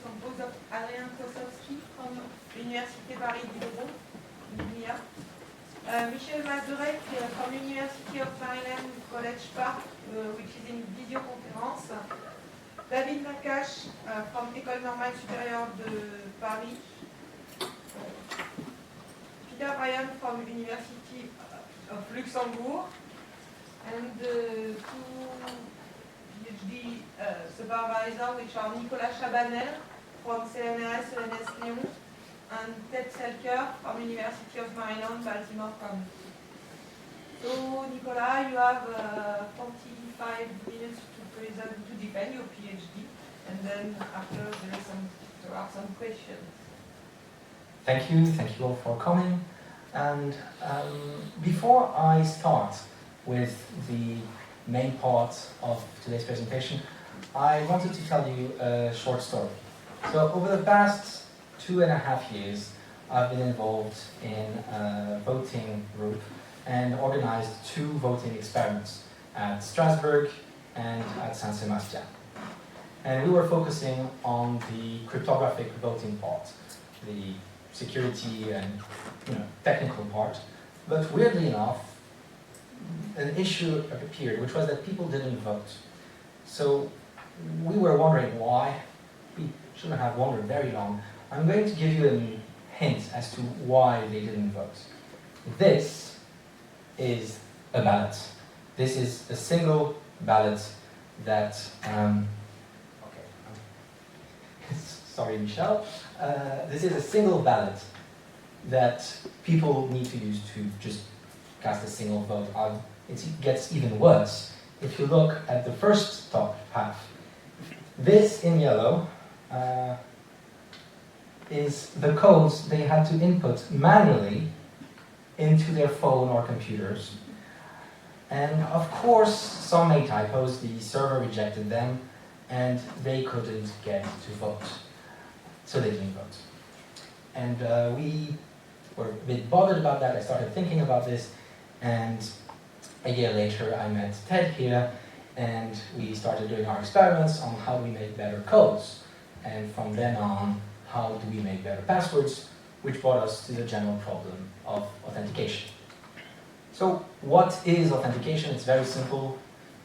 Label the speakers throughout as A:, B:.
A: composed of Adrian Kosowski from University Paris VII in Lyon, Michel Mazurek from University of Maryland College Park, which is in videoconference, David Naccache from École Normale Supérieure de Paris, Peter Ryan from University of Luxembourg, and two PhD supervisors, which are Nikola Schabanel from CNRS Lyon, and Selker from University of Maryland, Baltimore County. So, Nicolas, you have 45 minutes to defend your PhD, and then after there are some questions.
B: Thank you all for coming. And before I start with the main part of today's presentation, I wanted to tell you a short story. So over the past 2.5 years, I've been involved in a voting group and organized 2 voting experiments at Strasbourg and at Saint-Sébastien. And we were focusing on the cryptographic voting part, the security and technical part. But weirdly enough, an issue appeared, which was that people didn't vote. So we were wondering why. We shouldn't have wondered very long. I'm going to give you a hint as to why they didn't vote. This is a ballot. This is a single ballot that, sorry Michel, this is a single ballot that people need to use to just cast a single vote. It gets even worse. If you look at the first top half, this in yellow is the codes they had to input manually into their phone or computers. And of course, some made typos, the server rejected them, and they couldn't get to vote. So they didn't vote. And we were a bit bothered about that. I started thinking about this, and a year later I met Ted here, and we started doing our experiments on how we make better codes. And from then on, how do we make better passwords, which brought us to the general problem of authentication. So what is authentication? It's very simple.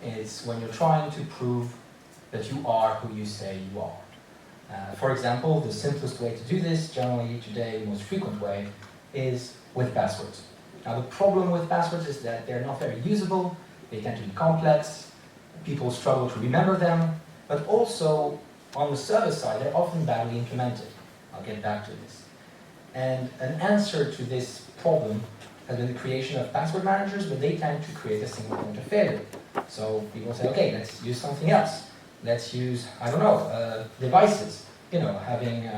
B: It's when you're trying to prove that you are who you say you are. For example, the simplest way to do this, generally today, the most frequent way, is with passwords. Now the problem with passwords is that they're not very usable, they tend to be complex, people struggle to remember them, but also on the server side, they're often badly implemented. I'll get back to this. And an answer to this problem has been the creation of password managers, but they tend to create a single point of failure. So people say, okay, let's use something else. Let's use, I don't know, devices. Having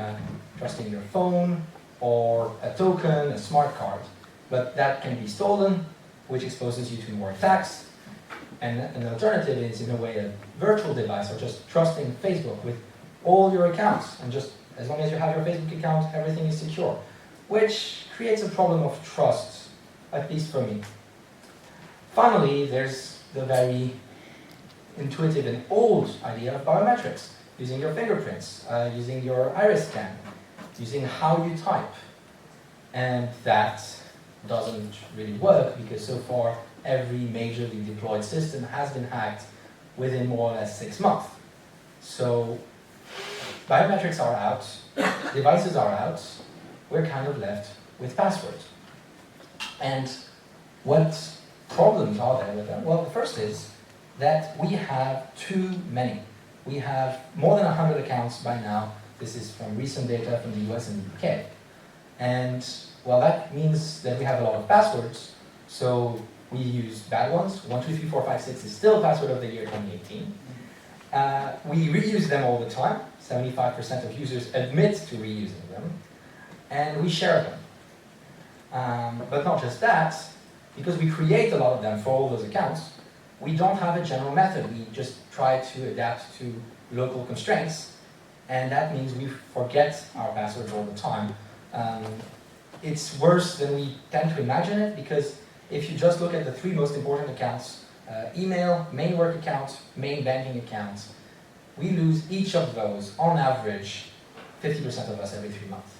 B: trusting your phone or a token, a smart card. But that can be stolen, which exposes you to more attacks. And an alternative is, in a way, a virtual device, or just trusting Facebook with all your accounts. And just as long as you have your Facebook account, everything is secure. Which creates a problem of trust, at least for me. Finally, there's the very intuitive and old idea of biometrics. Using your fingerprints, using your iris scan, using how you type. And that doesn't really work because so far every majorly deployed system has been hacked within more or less 6 months. So biometrics are out, devices are out, we're kind of left with passwords. And what problems are there with them? Well, the first is that we have too many. We have more than 100 accounts by now. This is from recent data from the US and the UK. And, well, that means that we have a lot of passwords. So we use bad ones. 1, 2, 3, 4, 5, 6 is still password of the year 2018. We reuse them all the time. 75% of users admit to reusing them. And we share them. But not just that, because we create a lot of them for all those accounts, we don't have a general method. We just try to adapt to local constraints, and that means we forget our passwords all the time. It's worse than we tend to imagine it, because if you just look at the 3 most important accounts, email, main work account, main banking account, we lose each of those, on average, 50% of us every 3 months.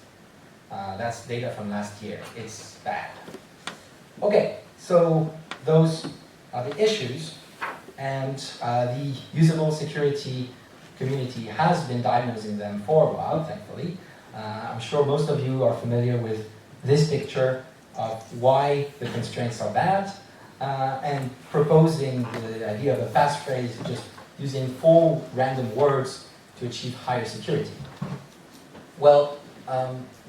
B: That's data from last year. It's bad. Okay, so those are the issues, and the usable security community has been diagnosing them for a while, thankfully. I'm sure most of you are familiar with this picture of why the constraints are bad, and proposing the idea of a passphrase, just using 4 random words to achieve higher security. Well,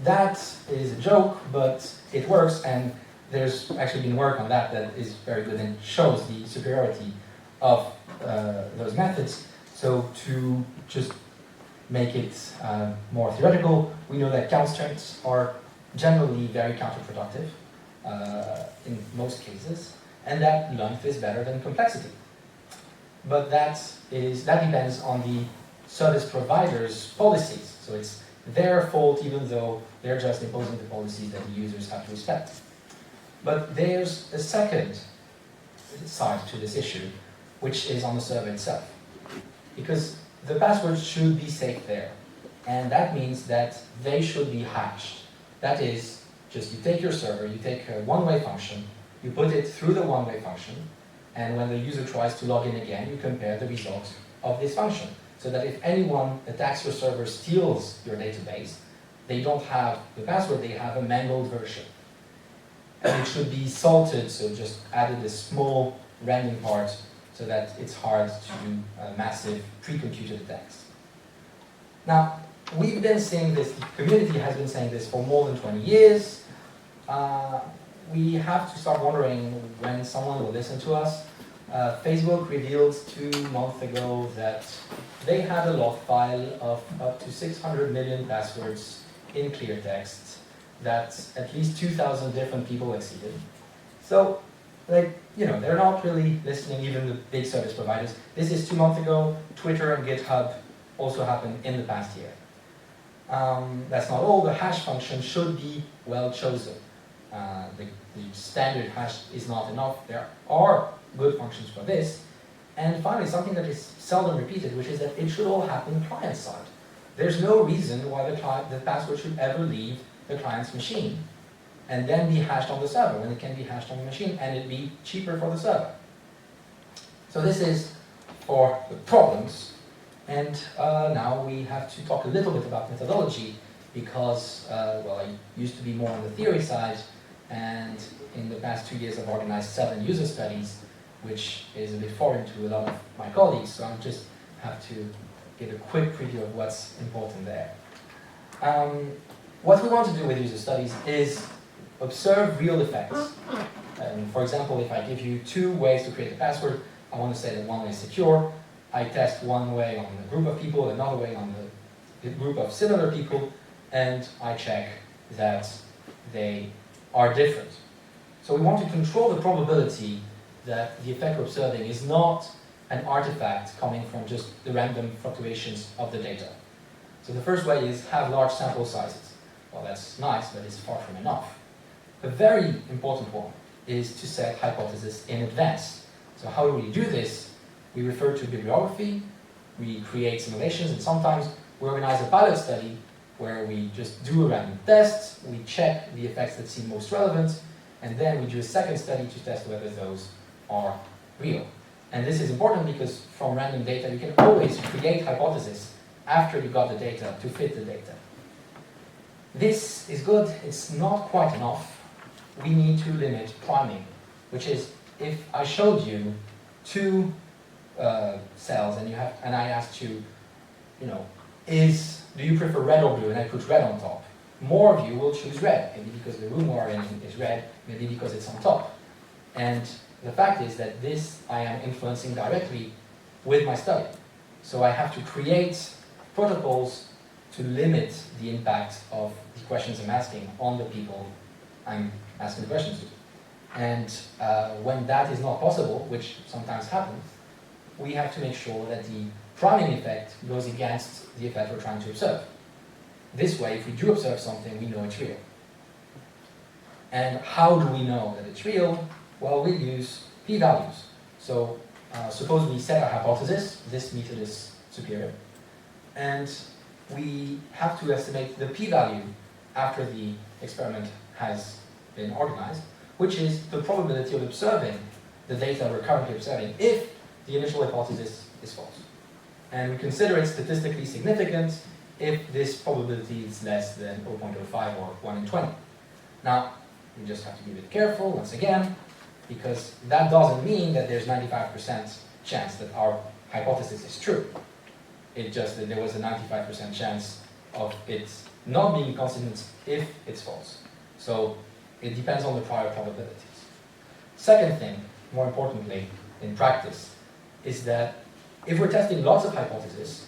B: that is a joke, but it works, and there's actually been work on that that is very good and shows the superiority of those methods. So to just make it more theoretical, we know that constraints are generally very counterproductive in most cases, and that length is better than complexity. But that depends on the service provider's policies. So it's their fault, even though they're just imposing the policies that the users have to respect. But there's a second side to this issue, which is on the server itself. Because the passwords should be safe there. And that means that they should be hashed. That is, just you take your server, you take a one-way function, you put it through the one-way function, and when the user tries to log in again, you compare the results of this function. So that if anyone attacks your server, steals your database, they don't have the password, they have a mangled version. And it should be salted, so just added a small random part so that it's hard to do massive pre-computed attacks. Now, we've been saying this, the community has been saying this for more than 20 years. We have to start wondering when someone will listen to us. Facebook revealed 2 months ago that they had a log file of up to 600 million passwords in clear text that at least 2,000 different people exceeded. So, they're not really listening, even the big service providers. This is 2 months ago. Twitter and GitHub also happened in the past year. That's not all. The hash function should be well chosen. The standard hash is not enough. There are good functions for this. And finally, something that is seldom repeated, which is that it should all happen client-side. There's no reason why the password should ever leave the client's machine and then be hashed on the server when it can be hashed on the machine and it'd be cheaper for the server. So this is for the problems. And now we have to talk a little bit about methodology because, I used to be more on the theory side, and in the past 2 years I've organized 7 user studies, which is a bit foreign to a lot of my colleagues, so I just have to give a quick preview of what's important there. What we want to do with user studies is observe real effects. For example, if I give you 2 ways to create a password, I want to say that one way is secure. I test one way on a group of people, another way on the group of similar people, and I check that they are different. So we want to control the probability that the effect we're observing is not an artifact coming from just the random fluctuations of the data. So the first way is have large sample sizes. Well, that's nice, but it's far from enough. A very important one is to set hypotheses in advance. So how do we do this? We refer to bibliography, we create simulations, and sometimes we organize a pilot study where we just do a random test, we check the effects that seem most relevant, and then we do a second study to test whether those are real. And this is important because from random data you can always create hypotheses after you got the data to fit the data. This is good, it's not quite enough. We need to limit priming, which is if I showed you 2 cells and I asked you, do you prefer red or blue, and I put red on top, more of you will choose red, maybe because the room we're in is red, maybe because it's on top. And the fact is that this I am influencing directly with my study. So I have to create protocols to limit the impact of the questions I'm asking on the people I'm asking questions to. And when that is not possible, which sometimes happens, we have to make sure that the priming effect goes against the effect we're trying to observe. This way, if we do observe something, we know it's real. And how do we know that it's real? Well, we use p-values. So suppose we set a hypothesis, this method is superior, and we have to estimate the p-value after the experiment has been organized, which is the probability of observing the data we're currently observing if the initial hypothesis is false. And we consider it statistically significant if this probability is less than 0.05 or 1 in 20. Now, we just have to be a bit careful, once again, because that doesn't mean that there's 95% chance that our hypothesis is true. It's just that there was a 95% chance of it not being consistent if it's false. So it depends on the prior probabilities. Second thing, more importantly, in practice, is that if we're testing lots of hypotheses,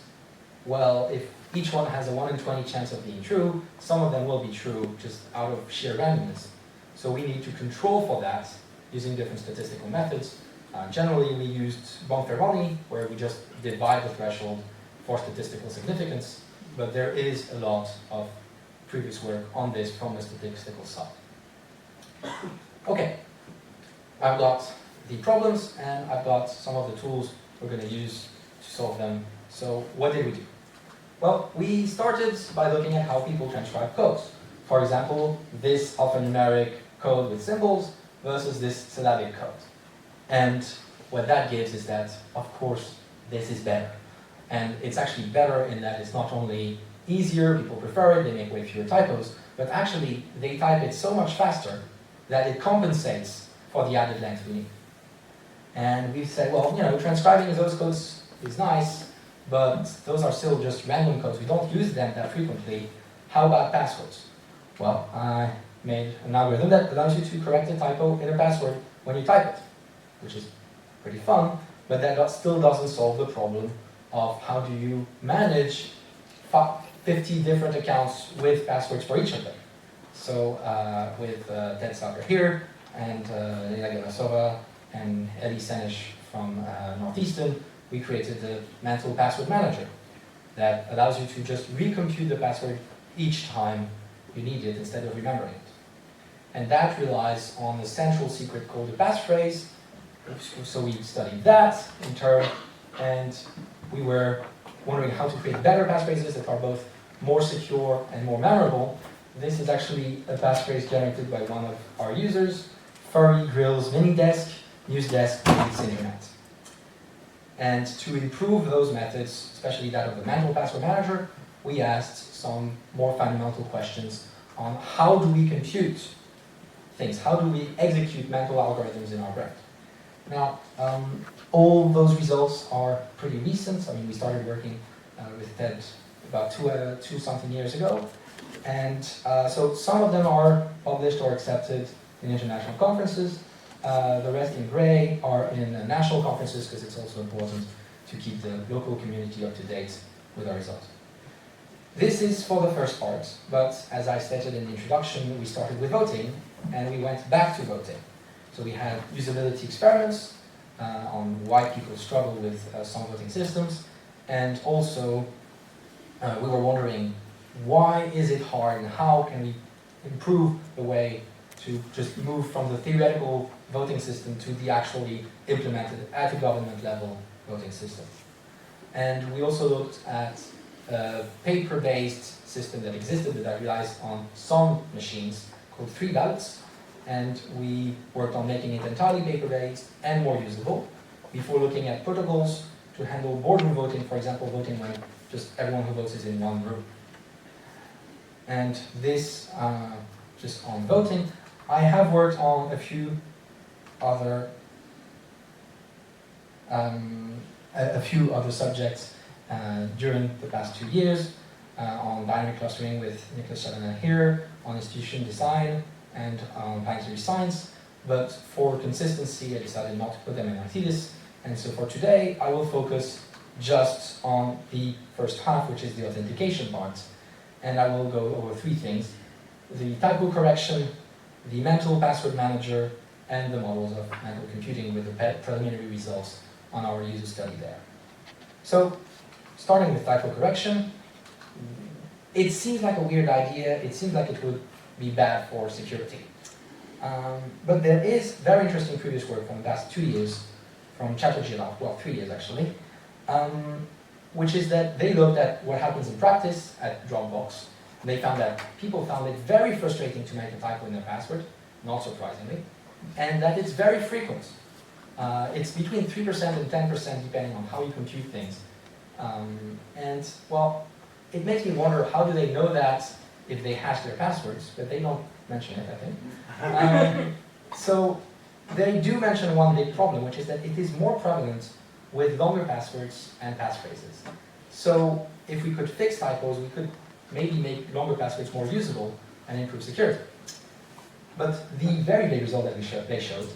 B: well, if each one has a 1 in 20 chance of being true, some of them will be true just out of sheer randomness. So we need to control for that using different statistical methods. Generally, we used Bonferroni, where we just divide the threshold for statistical significance, but there is a lot of previous work on this from the statistical side. Okay, I've got the problems and I've got some of the tools we're going to use to solve them. So what did we do? Well, we started by looking at how people transcribe codes. For example, this alphanumeric code with symbols versus this syllabic code. And what that gives is that, of course, this is better. And it's actually better in that it's not only easier, people prefer it, they make way fewer typos, but actually they type it so much faster that it compensates for the added length we need. And we said, well, transcribing those codes is nice, but those are still just random codes. We don't use them that frequently. How about passwords? Well, I made an algorithm that allows you to correct a typo in a password when you type it, which is pretty fun, but that still doesn't solve the problem of how do you manage 50 different accounts with passwords for each of them. So with Ted Selker here, and Lila Galasova, and Eddie Senish from Northeastern, we created the mental password manager that allows you to just recompute the password each time you need it instead of remembering it. And that relies on the central secret called the passphrase. So we studied that in turn, and we were wondering how to create better passphrases that are both more secure and more memorable. This is actually a passphrase generated by one of our users, Furry Grills Mini Desk, News Desk, Meets Internet. And to improve those methods, especially that of the mental password manager, we asked some more fundamental questions on how do we compute things, how do we execute mental algorithms in our brain. Now, all those results are pretty recent. I mean, we started working with TED about two something years ago. And so some of them are published or accepted in international conferences. The rest in gray are in national conferences because it's also important to keep the local community up to date with our results. This is for the first part, but as I stated in the introduction, we started with voting and we went back to voting. So we had usability experiments on why people struggle with some voting systems, and also we were wondering why is it hard and how can we improve the way to just move from the theoretical voting system to the actually implemented at the government level voting system. And we also looked at a paper-based system that existed that relies on some machines called 3 ballots, and we worked on making it entirely paper-based and more usable before looking at protocols to handle boardroom voting, for example, voting when just everyone who votes is in one room. And this, just on voting, I have worked on a few other subjects during the past 2 years, on dynamic clustering with Nicolas Schabanel here, on institution design, and on planetary science. But for consistency, I decided not to put them in my thesis. And so for today, I will focus just on the first half, which is the authentication part. And I will go over 3 things: the typo correction, the mental password manager, and the models of mental computing with the preliminary results on our user study there. So, starting with typo correction, it seems like a weird idea. It seems like it would be bad for security. But there is very interesting previous work from the past 2 years from Chatterjee, well, 3 years actually, which is that they looked at what happens in practice at Dropbox. And they found that people found it very frustrating to make a typo in their password, not surprisingly, and that it's very frequent. It's between 3% and 10% depending on how you compute things. And well, it makes me wonder, how do they know that if they hash their passwords? But they don't mention it, I think. So they do mention one big problem, which is that it is more prevalent with longer passwords and passphrases. So if we could fix typos, we could maybe make longer passwords more usable and improve security. But the very big result that they showed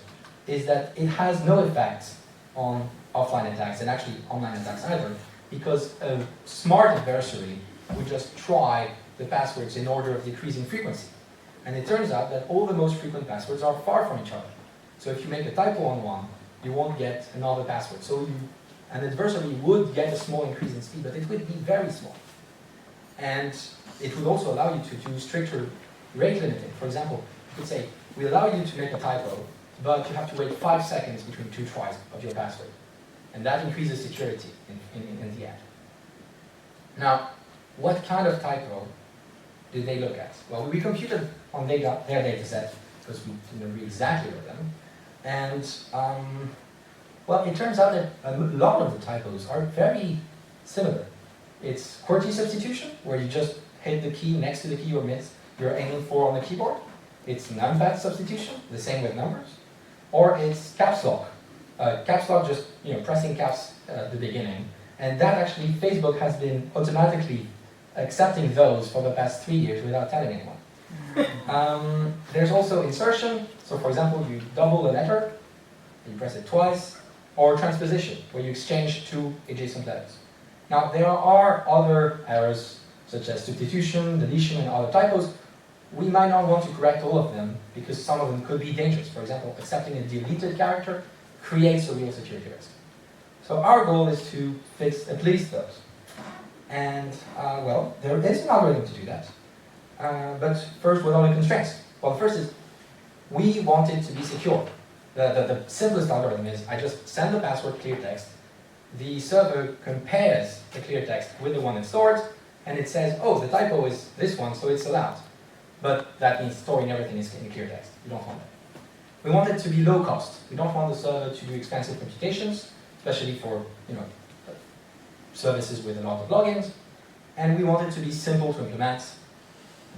B: is that it has no effect on offline attacks, and actually online attacks either, because a smart adversary would just try the passwords in order of decreasing frequency. And it turns out that all the most frequent passwords are far from each other. So if you make a typo on one, you won't get another password. So an adversary would get a small increase in speed, but it would be very small. And it would also allow you to do stricter rate limiting. For example, you could say, we allow you to make a typo, but you have to wait 5 seconds between 2 tries of your password. And that increases security in the end. Now, what kind of typo did they look at? Well, we computed on their data set, because we didn't know exactly what them. And, well, it turns out that a lot of the typos are very similar. It's QWERTY substitution, where you just hit the key next to the key you're aiming for on the keyboard. It's numpad substitution, the same with numbers. Or it's caps lock. Caps lock, just pressing caps at the beginning. And that actually, Facebook has been automatically accepting those for the past 3 years without telling anyone. There's also insertion. So for example, you double a letter, you press it twice. Or transposition, where you exchange 2 adjacent letters. Now, there are other errors, such as substitution, deletion, and other typos. We might not want to correct all of them, because some of them could be dangerous. For example, accepting a deleted character creates a real security risk. So our goal is to fix at least those. And, well, there is an algorithm to do that. But first, what are the constraints? Well, the first is, we want it to be secure. The simplest algorithm is, I just send the password clear text, the server compares the clear text with the one it stored, and it says, oh, the typo is this one, so it's allowed. But that means storing everything in clear text. We don't want that. We want it to be low cost. We don't want the server to do expensive computations, especially for services with a lot of logins. And we want it to be simple to implement,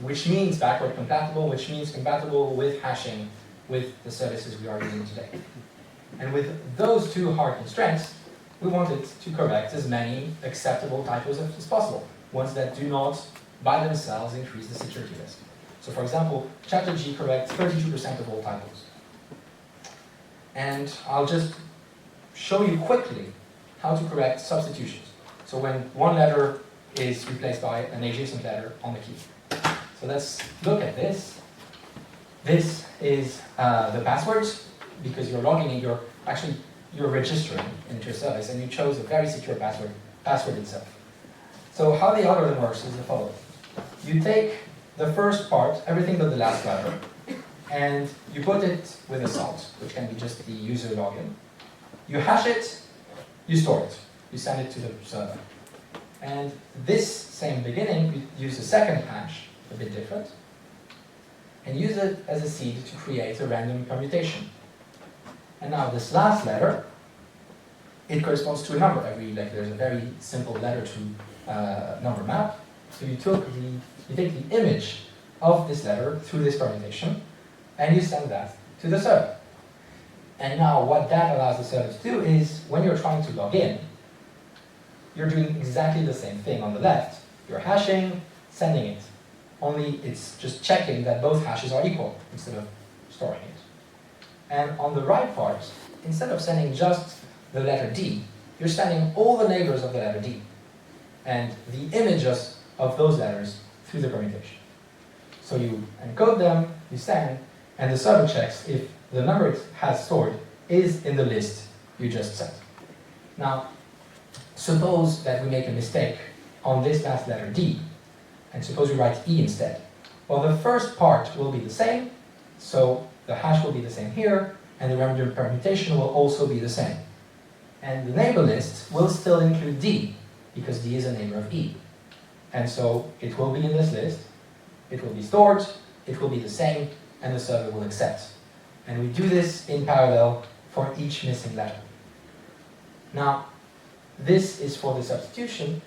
B: which means backward compatible, which means compatible with hashing with the services we are using today. And with those 2 hard constraints, we want it to correct as many acceptable typos as possible, ones that do not, by themselves, increase the security risk. So for example, ChatGPT corrects 32% of all typos. And I'll just show you quickly how to correct substitutions. So when one letter is replaced by an adjacent letter on the key. So let's look at this. This is the passwords, because you're logging in, you're registering into your service, and you chose a very secure password itself. So how the algorithm works is the following. You take the first part, everything but the last letter, and you put it with a salt, which can be just the user login. You hash it, you store it, you send it to the server. And this same beginning, you use a second hash, a bit different, and use it as a seed to create a random permutation. And now this last letter, it corresponds to a number. There's a very simple letter to number map. So you take the image of this letter through this permutation, and you send that to the server. And now what that allows the server to do is, when you're trying to log in, you're doing exactly the same thing on the left. You're hashing, sending it. Only it's just checking that both hashes are equal instead of storing it. And on the right part, instead of sending just the letter D, you're sending all the neighbors of the letter D and the images of those letters through the permutation. So you encode them, you send, and the server checks if the number it has stored is in the list you just sent. Now, suppose that we make a mistake on this last letter D, and suppose we write E instead. Well, the first part will be the same, so the hash will be the same here, and the random permutation will also be the same. And the neighbor list will still include D, because D is a neighbor of E. And so it will be in this list, it will be stored, it will be the same, and the server will accept. And we do this in parallel for each missing letter. Now, this is for the substitution.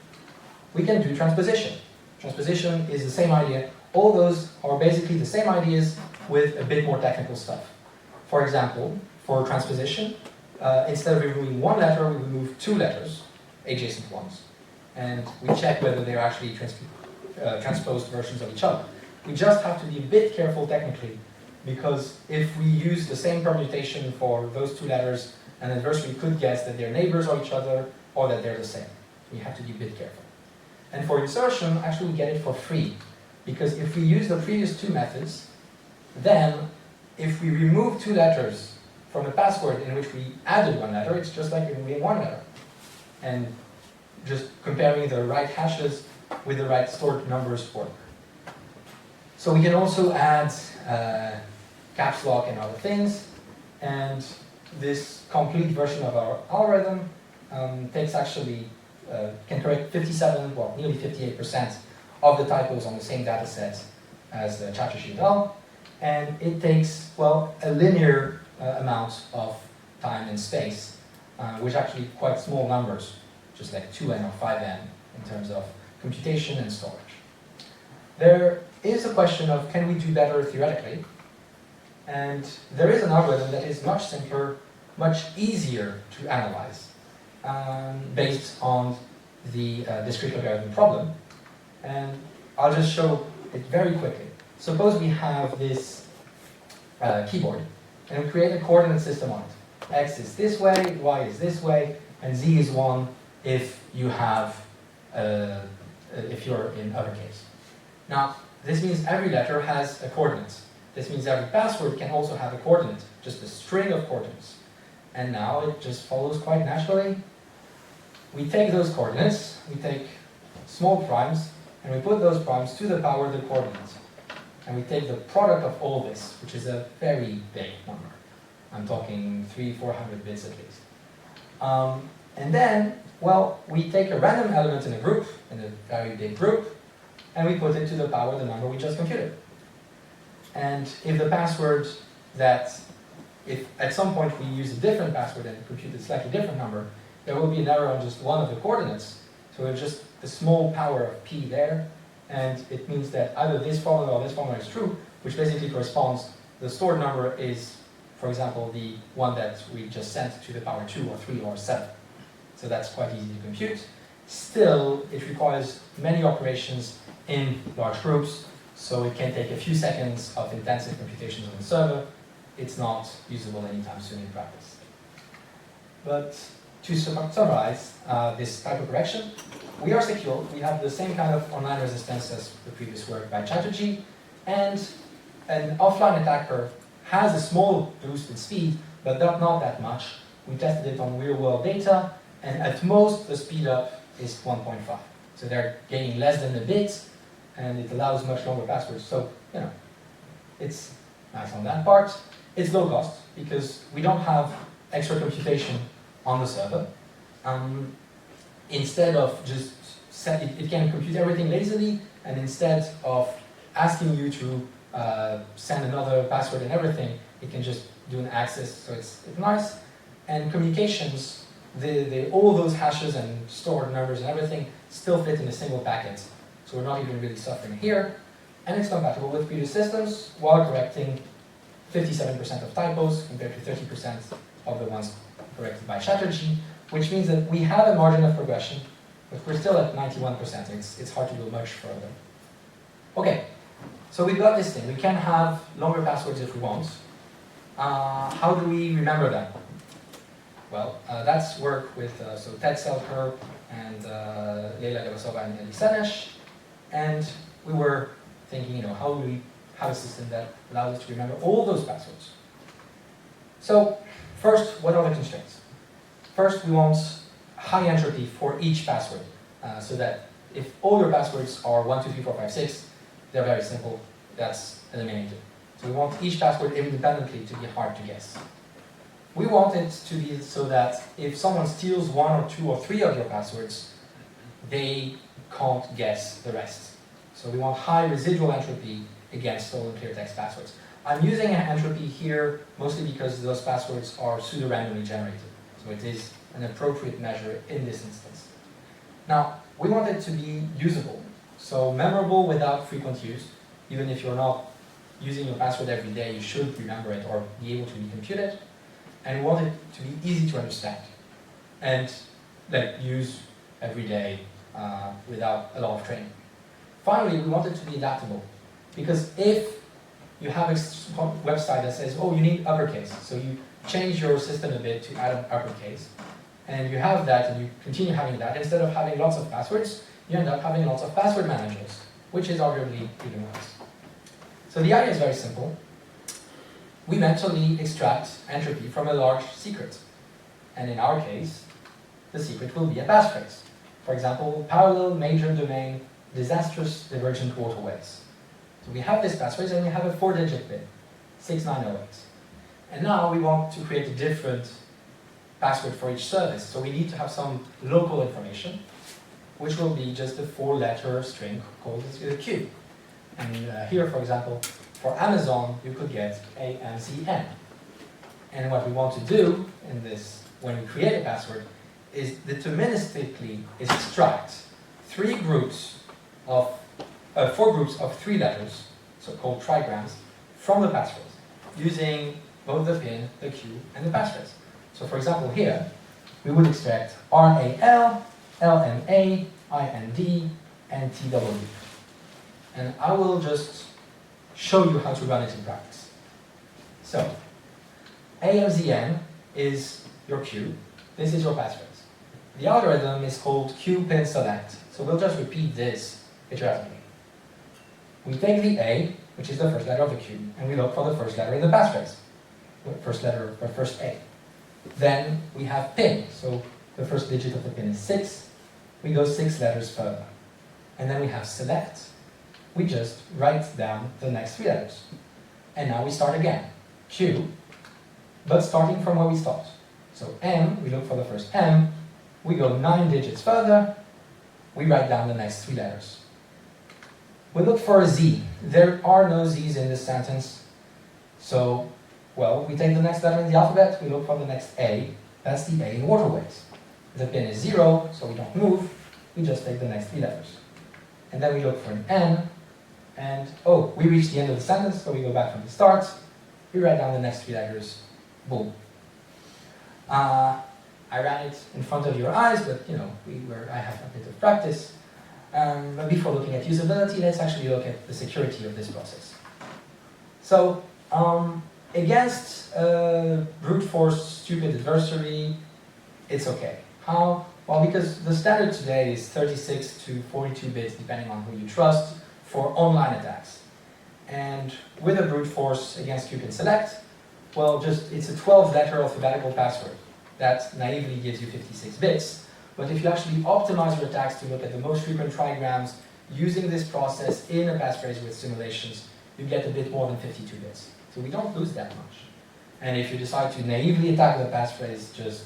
B: We can do transposition. Transposition is the same idea. All those are basically the same ideas with a bit more technical stuff. For example, for transposition, instead of removing one letter, we remove two letters, adjacent ones. And we check whether they're actually transposed versions of each other. We just have to be a bit careful technically, because if we use the same permutation for those two letters, an adversary could guess that they're neighbors of each other or that they're the same. We have to be a bit careful. And for insertion, actually we get it for free, because if we use the previous two methods, then if we remove two letters from a password in which we added one letter, it's just like removing one letter. And just comparing the right hashes with the right stored numbers work. So we can also add caps lock and other things, and this complete version of our algorithm takes actually, can correct 57, well, nearly 58% of the typos on the same data set as the Naccache et al. And it takes, well, a linear amount of time and space, which actually quite small numbers, just like 2n or 5n in terms of computation and storage. There is a question of, can we do better theoretically? And there is an algorithm that is much simpler, much easier to analyze, based on the discrete logarithm problem. And I'll just show it very quickly. Suppose we have this keyboard, and we create a coordinate system on it. X is this way, Y is this way, and Z is 1 if you have, if you're in uppercase. Now, this means every letter has a coordinate. This means every password can also have a coordinate, just a string of coordinates. And now it just follows quite naturally. We take those coordinates, we take small primes, and we put those primes to the power of the coordinates. And we take the product of all this, which is a very big number. I'm talking 300-400 bits at least. And then, well, we take a random element in a group, in a very big group, and we put it to the power of the number we just computed. And if the password that, if at some point we use a different password and compute a slightly different number, there will be an error on just one of the coordinates. So it's just a small power of p there, and it means that either this formula or this formula is true, which basically corresponds, the stored number is, for example, the one that we just sent to the power 2 or 3 or 7. So that's quite easy to compute. Still, it requires many operations in large groups, so it can take a few seconds of intensive computations on the server. It's not usable anytime soon in practice. But to summarize this type of correction, we are secure. We have the same kind of online resistance as the previous work by Chatterjee, and an offline attacker has a small boost in speed, but not that much. We tested it on real-world data, and at most the speed up is 1.5. So they're gaining less than a bit, and it allows much longer passwords. So, you know, it's nice on that part. It's low cost, because we don't have extra computation on the server. Instead of just it can compute everything lazily, and instead of asking you to send another password and everything, it can just do an access, so it's nice. And communications, all those hashes and stored numbers and everything still fit in a single packet. So we're not even really suffering here. And it's compatible with previous systems while correcting 57% of typos compared to 30% of the ones corrected by Chatterjee, which means that we have a margin of progression, but we're still at 91%. It's hard to go much further. Okay, so we've got this thing. We can have longer passwords if we want. How do we remember them? Well, that's work with so Ted Selker and Leila Gavasova and Eddie Senesh. And we were thinking, you know, how do we have a system that allows us to remember all those passwords? So first, what are the constraints? First, we want high entropy for each password, so that if all your passwords are 1, 2, 3, 4, 5, 6, they're very simple. That's eliminated. So we want each password independently to be hard to guess. We want it to be so that if someone steals 1 or 2 or 3 of your passwords, they can't guess the rest. So we want high residual entropy against stolen clear text passwords. I'm using entropy here mostly because those passwords are pseudo-randomly generated. So it is an appropriate measure in this instance. Now, we want it to be usable. So memorable without frequent use. Even if you're not using your password every day, you should remember it or be able to recompute it. And we want it to be easy to understand and use every day without a lot of training. Finally, we want it to be adaptable, because if you have a website that says, oh, you need uppercase, so you change your system a bit to add an uppercase, and you have that and you continue having that, instead of having lots of passwords, you end up having lots of password managers, which is arguably even worse. So the idea is very simple. We mentally extract entropy from a large secret. And in our case, the secret will be a passphrase. For example, parallel major domain disastrous divergent waterways. So we have this passphrase and we have a 4-digit PIN, 6908. And now we want to create a different password for each service. So we need to have some local information, which will be just a 4-letter string called a Q. And here, for example, for Amazon, you could get AMZN. And what we want to do in this, when we create a password, is deterministically extract 4 groups of 3 letters, so-called trigrams, from the passphrase, using both the PIN, the Q, and the passphrase. So for example, here, we would extract RAL, LMA, IND, and TW. And I will just show you how to run it in practice. So, AMZN is your Q. This is your passphrase. The algorithm is called Q-pin select. So we'll just repeat this iteratively. We take the A, which is the first letter of the Q, and we look for the first letter in the passphrase. First letter, or first A. Then we have PIN. So the first digit of the PIN is 6. We go 6 letters further. And then we have select. We just write down the next 3 letters. And now we start again. Q, but starting from where we stopped. So M, we look for the first M. We go 9 digits further. We write down the next 3 letters. We look for a Z. There are no Z's in this sentence. So, well, we take the next letter in the alphabet. We look for the next A. That's the A in waterways. The PIN is 0, so we don't move. We just take the next 3 letters. And then we look for an N. And, oh, we reach the end of the sentence, so we go back from the start. We write down the next 3 letters. Boom. I ran it in front of your eyes, but I have a bit of practice. But before looking at usability, let's actually look at the security of this process. So, against brute force stupid adversary, it's okay. How? Well, because the standard today is 36 to 42 bits, depending on who you trust, for online attacks. And with a brute force against Q-pin select, well, it's a 12-letter alphabetical password that naively gives you 56 bits. But if you actually optimize your attacks to look at the most frequent trigrams using this process in a passphrase with simulations, you get a bit more than 52 bits. So we don't lose that much. And if you decide to naively attack the passphrase, just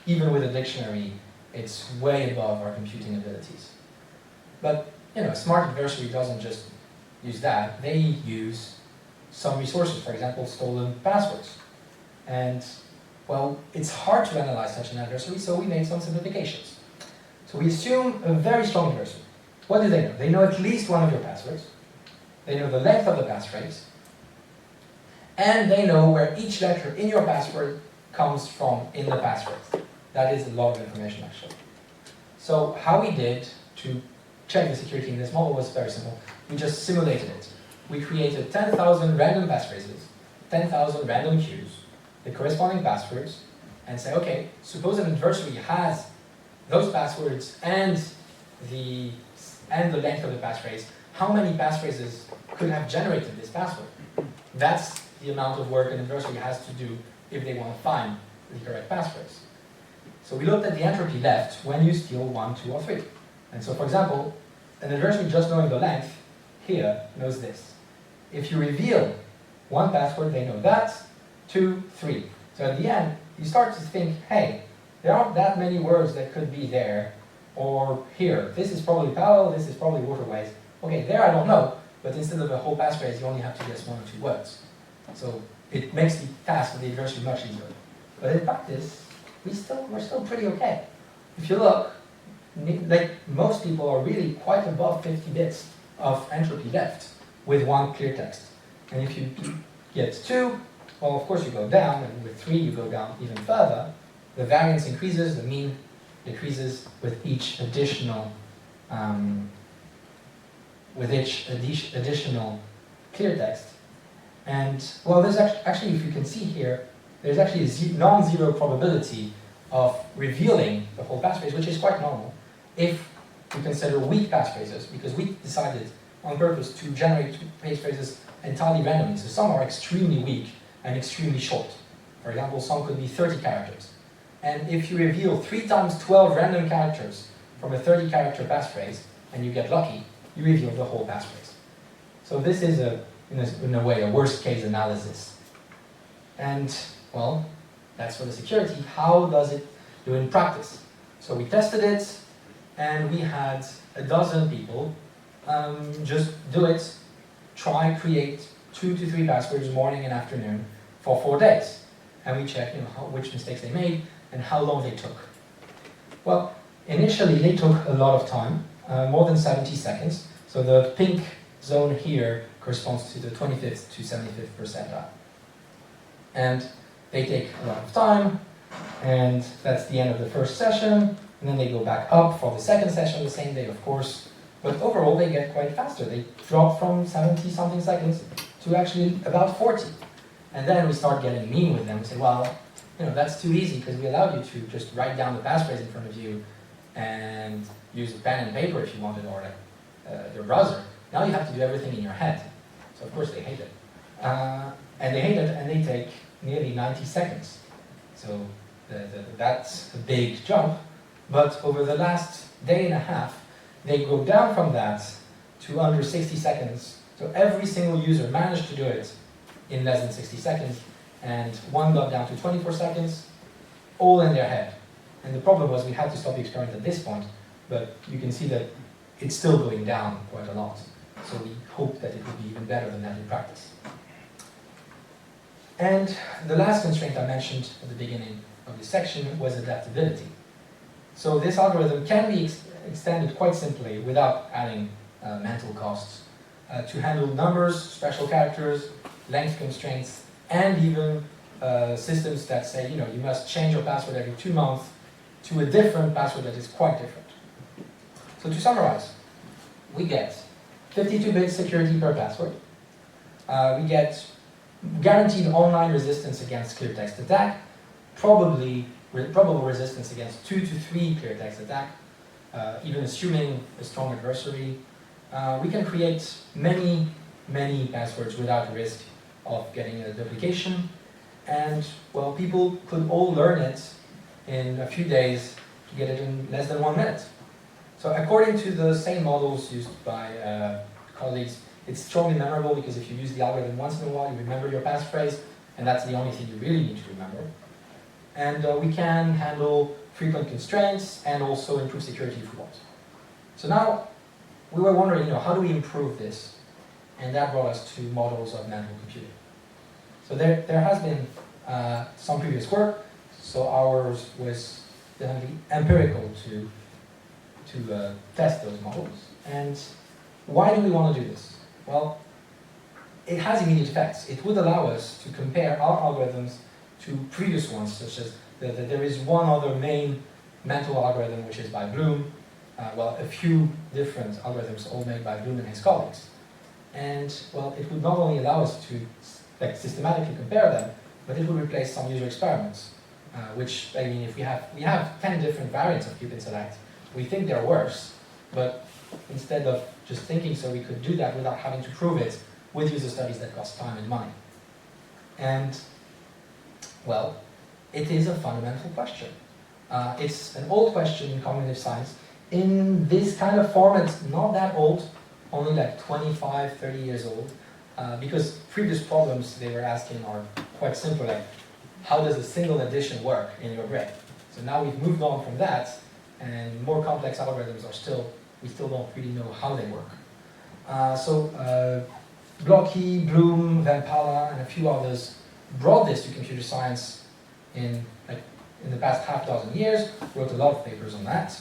B: even with a dictionary, it's way above our computing abilities. But a smart adversary doesn't just use that. They use some resources, for example, stolen passwords. And well, it's hard to analyze such an adversary, so we made some simplifications. So we assume a very strong adversary. What do they know? They know at least one of your passwords. They know the length of the passphrase. And they know where each letter in your password comes from in the passphrase. That is a lot of information, actually. So how we did to check the security in this model was very simple. We just simulated it. We created 10,000 random passphrases, 10,000 random queues, the corresponding passwords, and say, okay, suppose an adversary has those passwords and the length of the passphrase, how many passphrases could have generated this password? That's the amount of work an adversary has to do if they want to find the correct passphrase. So we looked at the entropy left when you steal 1, 2, or 3. And so, for example, an adversary just knowing the length here knows this. If you reveal one password, they know that. 2, 3. So at the end, you start to think, hey, there aren't that many words that could be there. Or here, this is probably parallel, this is probably waterways. Okay, there I don't know, but instead of a whole passphrase, you only have to guess 1 or 2 words. So it makes the task of the adversary much easier. But in practice, we're still pretty okay. If you look, like most people are really quite above 50 bits of entropy left with 1 clear text. And if you get 2, well, of course you go down, and with 3 you go down even further. The variance increases, the mean decreases with each additional clear text. And well, there's actually, if you can see here, there's actually a non-zero probability of revealing the whole passphrase, which is quite normal if we consider weak passphrases, because we decided on purpose to generate passphrases entirely randomly. So some are extremely weak and extremely short. For example, some could be 30 characters. And if you reveal 3 times 12 random characters from a 30-character passphrase, and you get lucky, you reveal the whole passphrase. So this is, in a way, a worst-case analysis. And, well, that's for the security. How does it do in practice? So we tested it, and we had a dozen people just do it, create 2 to 3 passwords morning and afternoon for 4 days. And we checked which mistakes they made and how long they took. Well, initially they took a lot of time, more than 70 seconds. So the pink zone here corresponds to the 25th to 75th percentile. And they take a lot of time, and that's the end of the first session, and then they go back up for the second session the same day, of course. But overall, they get quite faster. They drop from 70-something seconds to actually about 40. And then we start getting mean with them. We say, well, that's too easy because we allowed you to just write down the passphrase in front of you and use a pen and paper if you wanted, or your browser. Now you have to do everything in your head. So of course they hate it. And they hate it, and they take nearly 90 seconds. So that's a big jump. But over the last day and a half, they go down from that to under 60 seconds. So every single user managed to do it in less than 60 seconds, and one got down to 24 seconds, all in their head. And the problem was we had to stop the experiment at this point, but you can see that it's still going down quite a lot. So we hope that it will be even better than that in practice. And the last constraint I mentioned at the beginning of this section was adaptability. So this algorithm can be extended quite simply without adding mental costs to handle numbers, special characters, length constraints, and even systems that say, you must change your password every 2 months to a different password that is quite different. So to summarize, we get 52-bit security per password. We get guaranteed online resistance against clear text attack, probable resistance against 2 to 3 clear text attack, even assuming a strong adversary. We can create many passwords without risk of getting a duplication. And, well, people could all learn it in a few days to get it in less than 1 minute. So according to the same models used by colleagues, it's strongly memorable because if you use the algorithm once in a while, you remember your passphrase, and that's the only thing you really need to remember. And we can handle frequent constraints and also improve security if we want. So now, we were wondering, how do we improve this? And that brought us to models of mental computing. So there has been some previous work, so ours was definitely empirical to test those models. And why do we want to do this? Well, it has immediate effects. It would allow us to compare our algorithms to previous ones, such as there is one other main mental algorithm, which is by Bloom. A few different algorithms all made by Bloom and his colleagues. And, well, it would not only allow us to systematically compare them, but it would replace some user experiments, which, I mean, if we have 10 different variants of Cupid Select, we think they're worse, but instead of just thinking so, we could do that without having to prove it with user studies that cost time and money. And, well, it is a fundamental question. It's an old question in cognitive science. In this kind of format, not that old, only like 25, 30 years old, because previous problems they were asking are quite simple, like how does a single addition work in your brain? So now we've moved on from that, and more complex algorithms are still, we still don't really know how they work. Blocky, Bloom, Van Pala, and a few others brought this to computer science in the past half dozen years, wrote a lot of papers on that.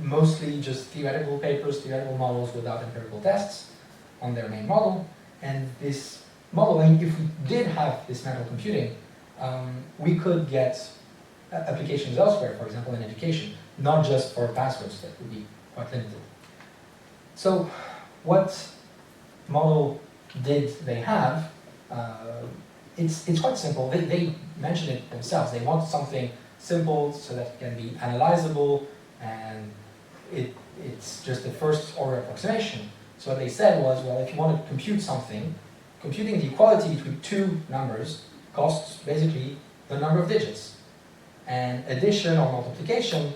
B: Mostly just theoretical papers, theoretical models without empirical tests on their main model. And this model, I mean, if we did have this mental computing, we could get applications elsewhere, for example in education, not just for passwords that would be quite limited. So what model did they have? It's quite simple. They mention it themselves. They want something simple so that it can be analyzable, and it's just the first order approximation. So what they said was, well, if you want to compute something, computing the equality between two numbers costs basically the number of digits. And addition or multiplication,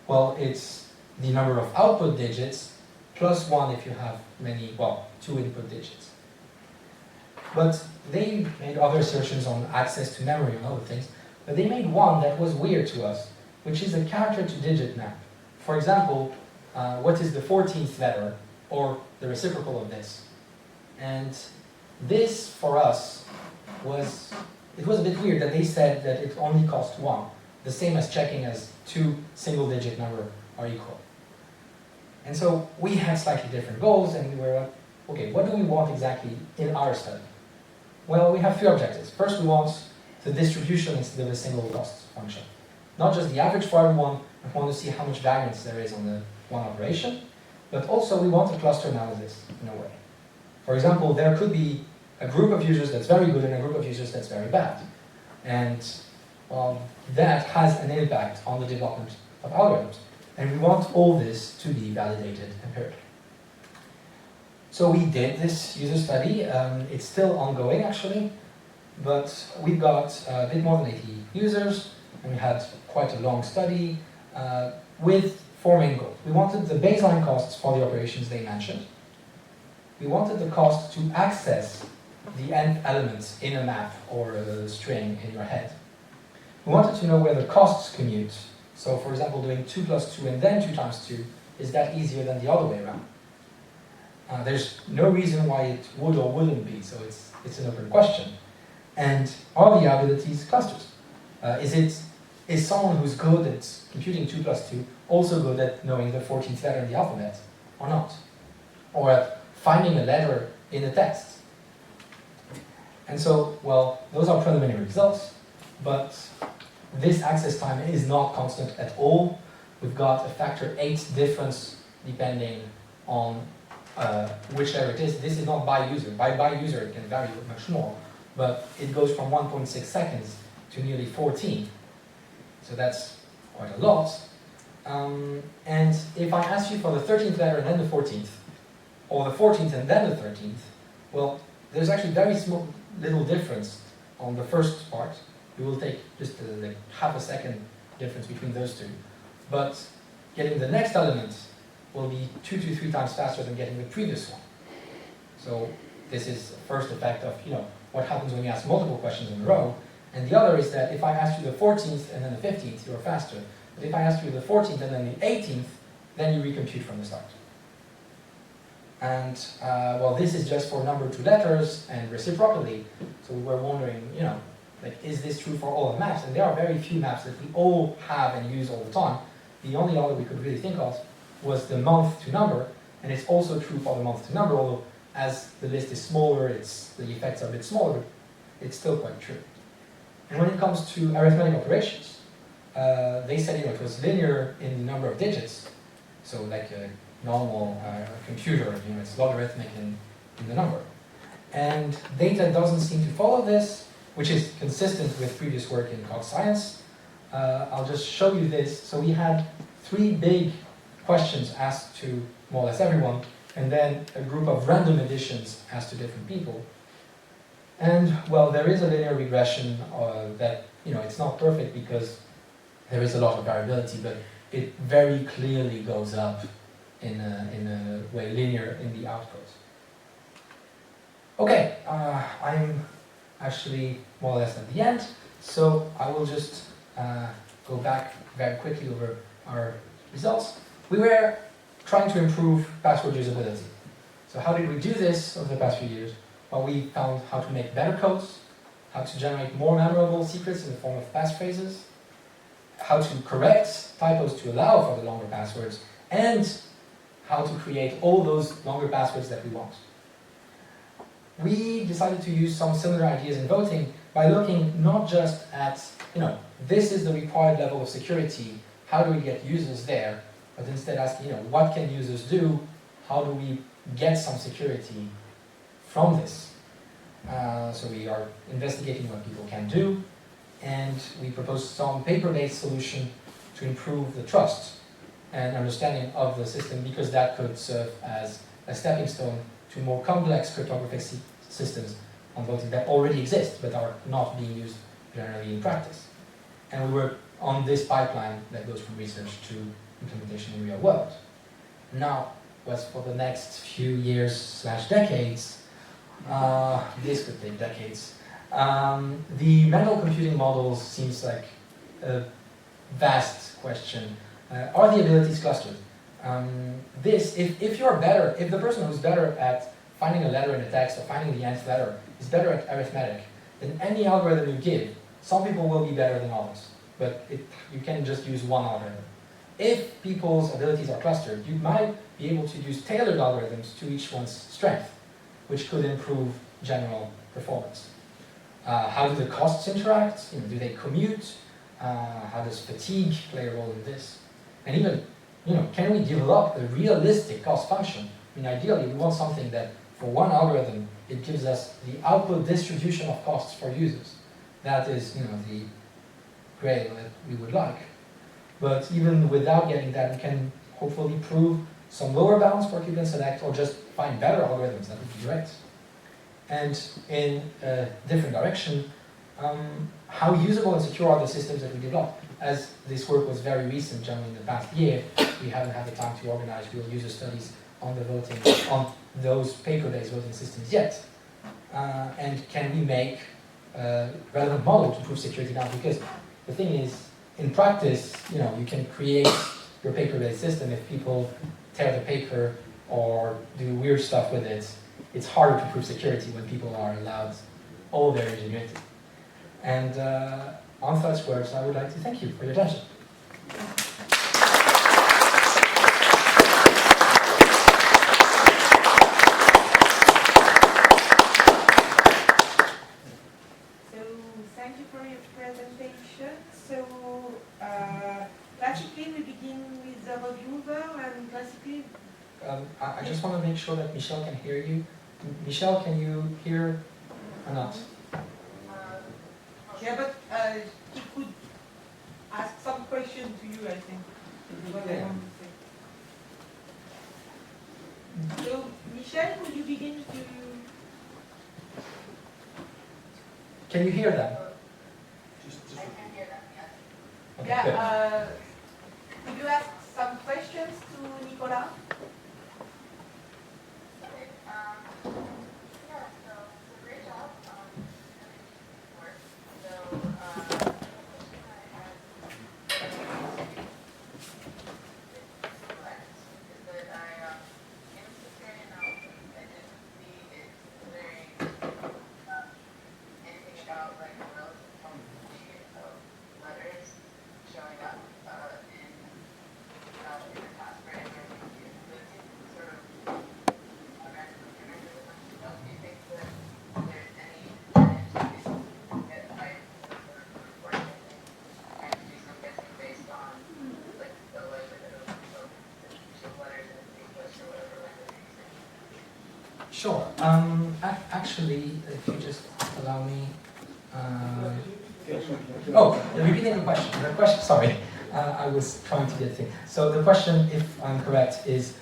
B: well, it's the number of output digits plus one if you have many, well, two input digits. But they made other assertions on access to memory and other things, but they made one that was weird to us, which is a character to digit map. For example, what is the 14th letter, or the reciprocal of this? And this, for us, it was a bit weird that they said that it only cost one, the same as checking as two single-digit numbers are equal. And so we had slightly different goals, and we were like, okay, what do we want exactly in our study? Well, we have three objectives. First, we want the distribution instead of a single cost function. Not just the average for everyone, we want to see how much variance there is on the one operation, but also we want a cluster analysis in a way. For example, there could be a group of users that's very good and a group of users that's very bad. And that has an impact on the development of algorithms. And we want all this to be validated empirically. So we did this user study. It's still ongoing, actually, but we've got a bit more than 80 users, and we had quite a long study with four main goals. We wanted the baseline costs for the operations they mentioned. We wanted the cost to access the nth elements in a map or a string in your head. We wanted to know where the costs commute. So, for example, doing 2 plus 2 and then 2 times 2, is that easier than the other way around? There's no reason why it would or wouldn't be, so it's an open question. And are the abilities clusters? Is someone who's good at computing 2 plus 2 also good at knowing the 14th letter in the alphabet, or not? Or at finding a letter in a text? And so, well, those are preliminary results, but this access time is not constant at all. We've got a factor 8 difference depending on which letter it is. This is not by user. By user it can vary much more, but it goes from 1.6 seconds to nearly 14. So that's quite a lot. And if I ask you for the 13th letter and then the 14th, or the 14th and then the 13th, well, there's actually very small little difference on the first part. We will take just like half a second difference between those two. But getting the next element will be 2 to 3 times faster than getting the previous one. So this is the first effect of what happens when you ask multiple questions in a row. And the other is that if I ask you the 14th and then the 15th, you're faster. But if I ask you the 14th and then the 18th, then you recompute from the start. And well, this is just for number 2 letters and reciprocally. So we were wondering, like, is this true for all the maps? And there are very few maps that we all have and use all the time. The only other we could really think of was the month to number, and it's also true for the month to number, although as the list is smaller, the effects are a bit smaller, it's still quite true. And when it comes to arithmetic operations, they said it was linear in the number of digits, so like a normal computer, it's logarithmic in the number. And data doesn't seem to follow this, which is consistent with previous work in cog science. I'll just show you this. So we had 3 big questions asked to more or less everyone, and then a group of random additions asked to different people. And well, there is a linear regression that, it's not perfect because there is a lot of variability, but it very clearly goes up in a way linear in the output. Okay, I'm actually more or less at the end, so I will just go back very quickly over our results, we were trying to improve password usability. So how did we do this over the past few years? Well, we found how to make better codes, how to generate more memorable secrets in the form of passphrases, how to correct typos to allow for the longer passwords, and how to create all those longer passwords that we want. We decided to use some similar ideas in voting by looking not just at, this is the required level of security, how do we get users there, but instead asking, what can users do, how do we get some security from this. So we are investigating what people can do, and we propose some paper-based solution to improve the trust and understanding of the system, because that could serve as a stepping stone to more complex cryptographic systems on voting that already exist but are not being used generally in practice. And we work on this pipeline that goes from research to implementation in the real world. Now, what's for the next few years / decades, this could take decades. The mental computing models seems like a vast question. Are the abilities clustered? If you're better, if the person who's better at finding a letter in a text or finding the nth letter is better at arithmetic, then any algorithm you give, some people will be better than others, but you can just use one algorithm. If people's abilities are clustered, you might be able to use tailored algorithms to each one's strength, which could improve general performance. How do the costs interact? Do they commute? How does fatigue play a role in this? And even, can we develop a realistic cost function? Ideally, we want something that, for one algorithm, it gives us the output distribution of costs for users. That is, the grail that we would like. But even without getting that, we can hopefully prove some lower bounds for Cuban Select, or just find better algorithms. That would be great. And in a different direction, how usable and secure are the systems that we develop? As this work was very recent, generally in the past year, we haven't had the time to organize real user studies on the voting, on those paper-based voting systems yet. And can we make a relevant model to prove security now? Because the thing is, in practice, you can create your paper-based system. If people tear the paper or do weird stuff with it, it's harder to prove security when people are allowed all their ingenuity. And on such words, I would like to thank you for your attention.
A: So, thank you for your presentation. So, classically, we begin with the reviewer, and classically...
B: I just want to make sure that Michelle can hear you. Michelle, can you hear or not?
A: Yeah, but he could ask some question to you, I think. What I want to say. So, Michelle, could you begin to...
B: Can you hear them?
C: I can hear them, yes.
B: Okay,
A: Yeah, could you ask some questions to Nicolas?
C: Okay, yeah, so it's a great job on work. So, the question I had is that I, in security analysis, I didn't see it considering anything about like the relative probability of letters showing up in the passphrase or anything. But it seems sort of American computer really much to know. Do you think that there's any advantage to get right sort of reporting and do some guessing based on like the likelihood of two letters in English or whatever language you're using?
B: Sure. Actually, if you just allow me. Repeating the question. The question. Sorry, I was trying to get the thing. So the question, if I'm correct, is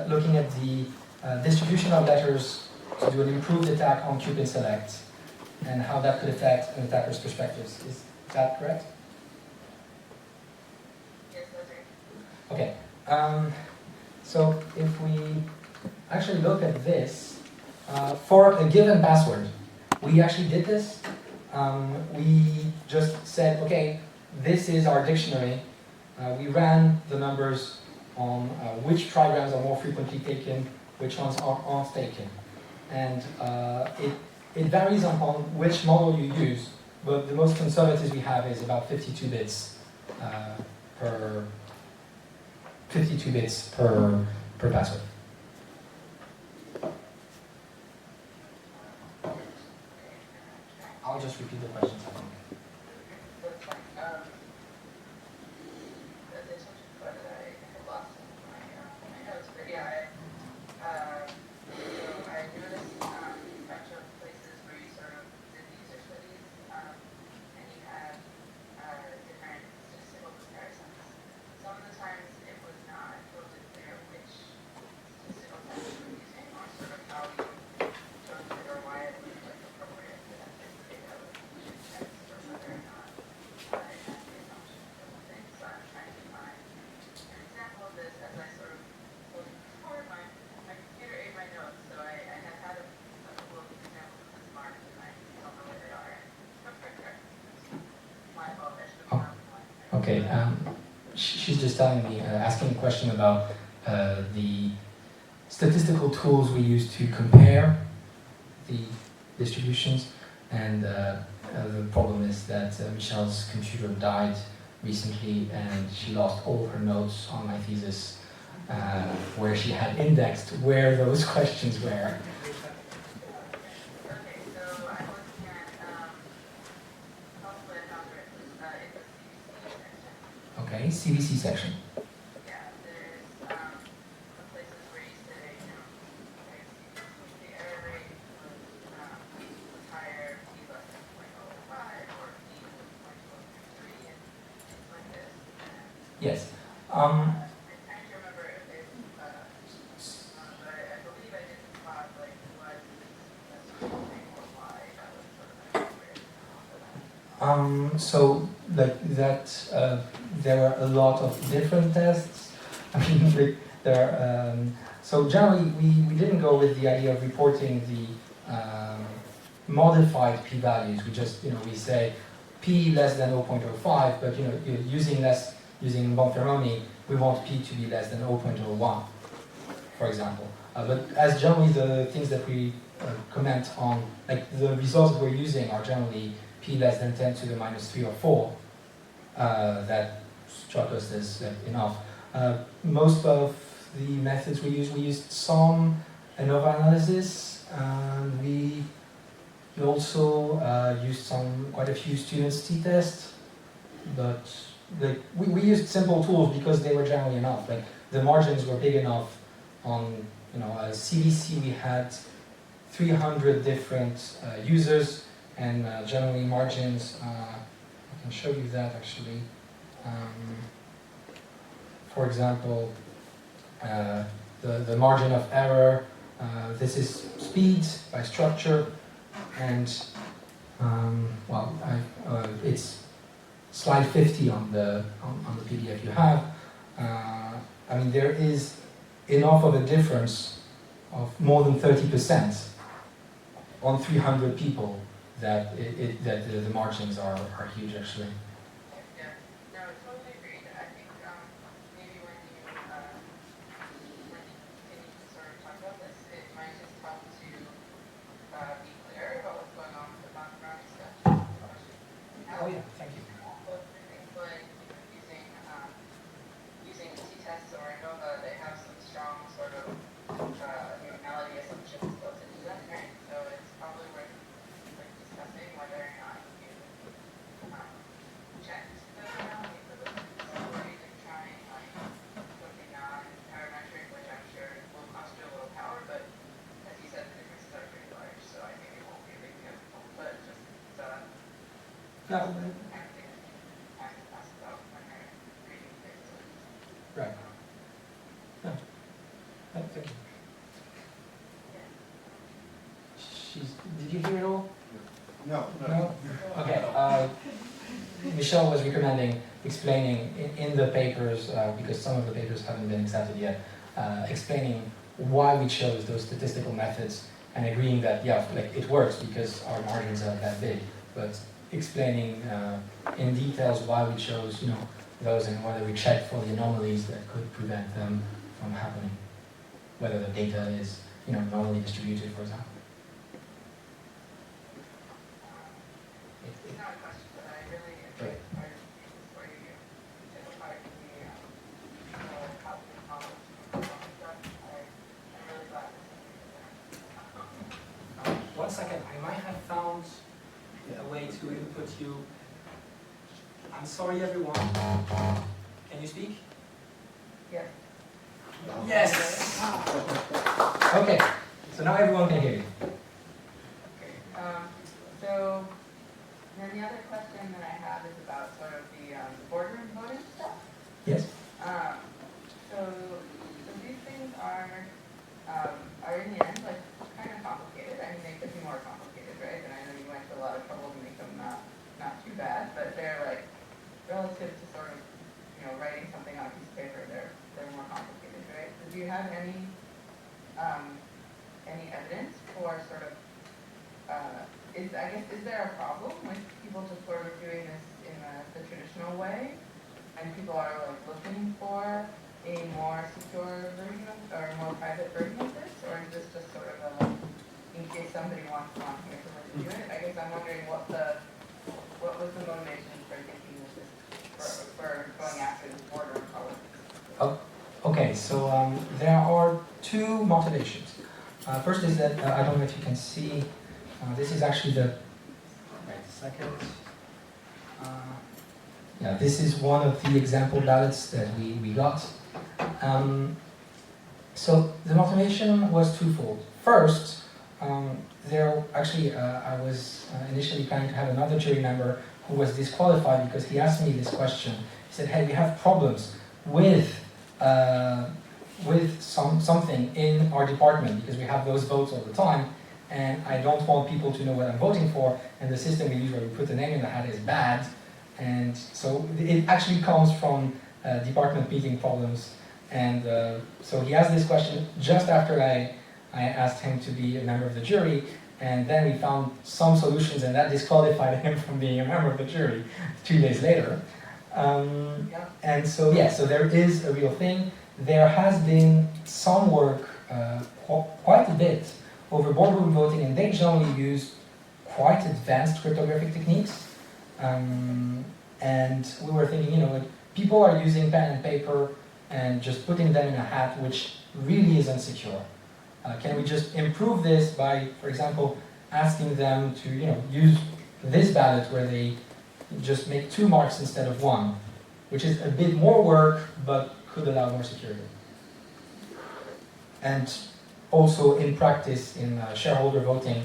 B: looking at the distribution of letters to do an improved attack on Cuban Select, and how that could affect an attacker's perspectives. Is that correct?
C: Yes, that's right.
B: Okay. So if we actually look at this, for a given password, we actually did this. We just said, okay, this is our dictionary. we ran the numbers on which trigrams are more frequently taken, which ones aren't taken. And it varies upon which model you use, but the most conservative we have is about 52 bits per password. I'll just repeat the questions, I think.
C: That's fine. There's such a question that I have lost in my notes, but yeah, so I noticed a bunch of places where you sort of did user studies, and you had different statistical comparisons. Some of the times it was not totally clear which statistical test you were using, or sort of how you chose it, or why it was like appropriate for that type of data with each test, or whether or not it has the assumption for something. So I'm trying to find an example of this as I sort of look forward. My computer ate my notes, so I had a couple of examples of this marked, and I don't know where they are. My fault, I should have found one.
B: Okay, she's just telling me, asking a question about the statistical tools we use to compare the distributions, and the problem is that Michelle's computer died recently and she lost all her notes on my thesis where she had indexed where those questions were.
C: Okay, so I'm looking at, hopefully I found it, in the CBC section.
B: Okay, CBC section.
C: Yeah, there's some places where you say, the error rate was higher, p less than 0.05, or p was 0.033, and things like this.
B: Yes.
C: I'm trying to remember if it's, but I believe I didn't spot like what the sort of thing or why that was sort of appropriate for that.
B: So like that, there were a lot of different tests. I mean, like, so generally we didn't go with the idea of reporting the modified p-values. We just, we say p less than 0.05, but using Bonferroni, we want p to be less than 0.01, for example. But as generally the things that we comment on, like the results we're using are generally p less than 10 to the minus 3 or 4, that struck us as enough. Most of the methods we used some ANOVA analysis, and we also used quite a few students' t-tests, but we used simple tools because they were generally enough. Like the margins were big enough. On CBC we had 300 different users, and generally margins. I can show you that actually. For example, the margin of error. This is speed by structure, and it's slide 50 on the PDF you have. I mean, there is enough of a difference of more than 30% on 300 people that the margins are huge actually.
C: Yeah, no, I totally agree. I think maybe when you continue to sort of talk about this, it might just help to be clear about what's going on with the background stuff.
B: Oh yeah, thank you.
C: Things like using t-tests or ANOVA, they have some strong sort of normality assumptions built into them, right? So it's probably worth discussing whether or not you checked the normality for those ways of trying something non-parametric, which I'm sure will cost you a little power, but as you said, the differences are pretty large, so I think it won't be a big deal. But just
B: Yeah.
C: kind of thing to ask about when you're reading things.
B: Right. Yeah. Thank you. Did you hear it all?
D: No.
B: No? Okay. Michelle was recommending explaining in the papers, because some of the papers haven't been accepted yet, explaining why we chose those statistical methods and agreeing that, yeah, like it works because our margins are that big, but explaining in details why we chose, those and whether we check for the anomalies that could prevent them from happening. Whether the data is, normally distributed, for example.
C: It's not a question, but I really enjoyed part of the thesis where you simplified the how to model stuff. I'm really glad to see you.
B: 1 second, I might have found a way to input you. I'm sorry, everyone. Can you speak?
C: Yes.
B: Yes! Okay, so now everyone can hear you.
C: Okay. So then the other question that I have is about sort of the boardroom voting stuff.
B: Yes?
C: So these things are in the end like kind of complicated. I mean, they could be more complicated, right? And I know you went to a lot of trouble to make them not too bad, but they're like relative to sort of writing something on a piece of paper. They're more complicated, right? So do you have any evidence for sort of is there a problem with people just sort of doing this in the traditional way, and people are like looking for a more secure version or a more private version of this, or is this just sort of in case somebody wants to do it? I guess I'm wondering what was the motivation for thinking of this, for going after this boardroom politics?
B: Okay, so there are two motivations. First is that, I don't know if you can see, this is actually the, wait a second. Yeah, this is one of the example ballots that we got. So the motivation was twofold. First, I was initially planning to have another jury member who was disqualified because he asked me this question. He said, hey, we have problems with something in our department because we have those votes all the time, and I don't want people to know what I'm voting for, and the system we use where we put the name in the hat is bad. And so it actually comes from department meeting problems. And so he asked this question just after I asked him to be a member of the jury, and then we found some solutions, and that disqualified him from being a member of the jury 2 days later. And so, yeah, so there is a real thing. There has been some work, quite a bit, over boardroom voting, and they generally use quite advanced cryptographic techniques. And we were thinking, like, people are using pen and paper and just putting them in a hat, which really is insecure. Can we just improve this by, for example, asking them to, use this ballot where they just make 2 marks instead of 1, which is a bit more work, but could allow more security. And also in practice, in shareholder voting,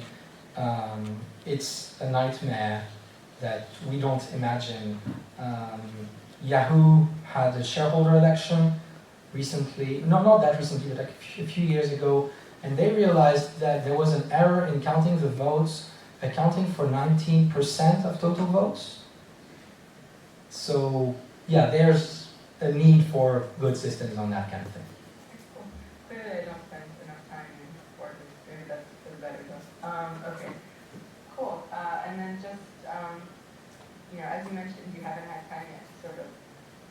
B: it's a nightmare that we don't imagine. Yahoo had a shareholder election recently, not that recently, but like a few years ago, and they realized that there was an error in counting the votes, accounting for 19% of total votes. So, yeah, there's a need for good systems on that kind of thing.
C: Cool. Clearly I don't spend enough time in board rooms. Maybe that's for the better though. Okay, cool. And then just, as you mentioned, you haven't had time yet to sort of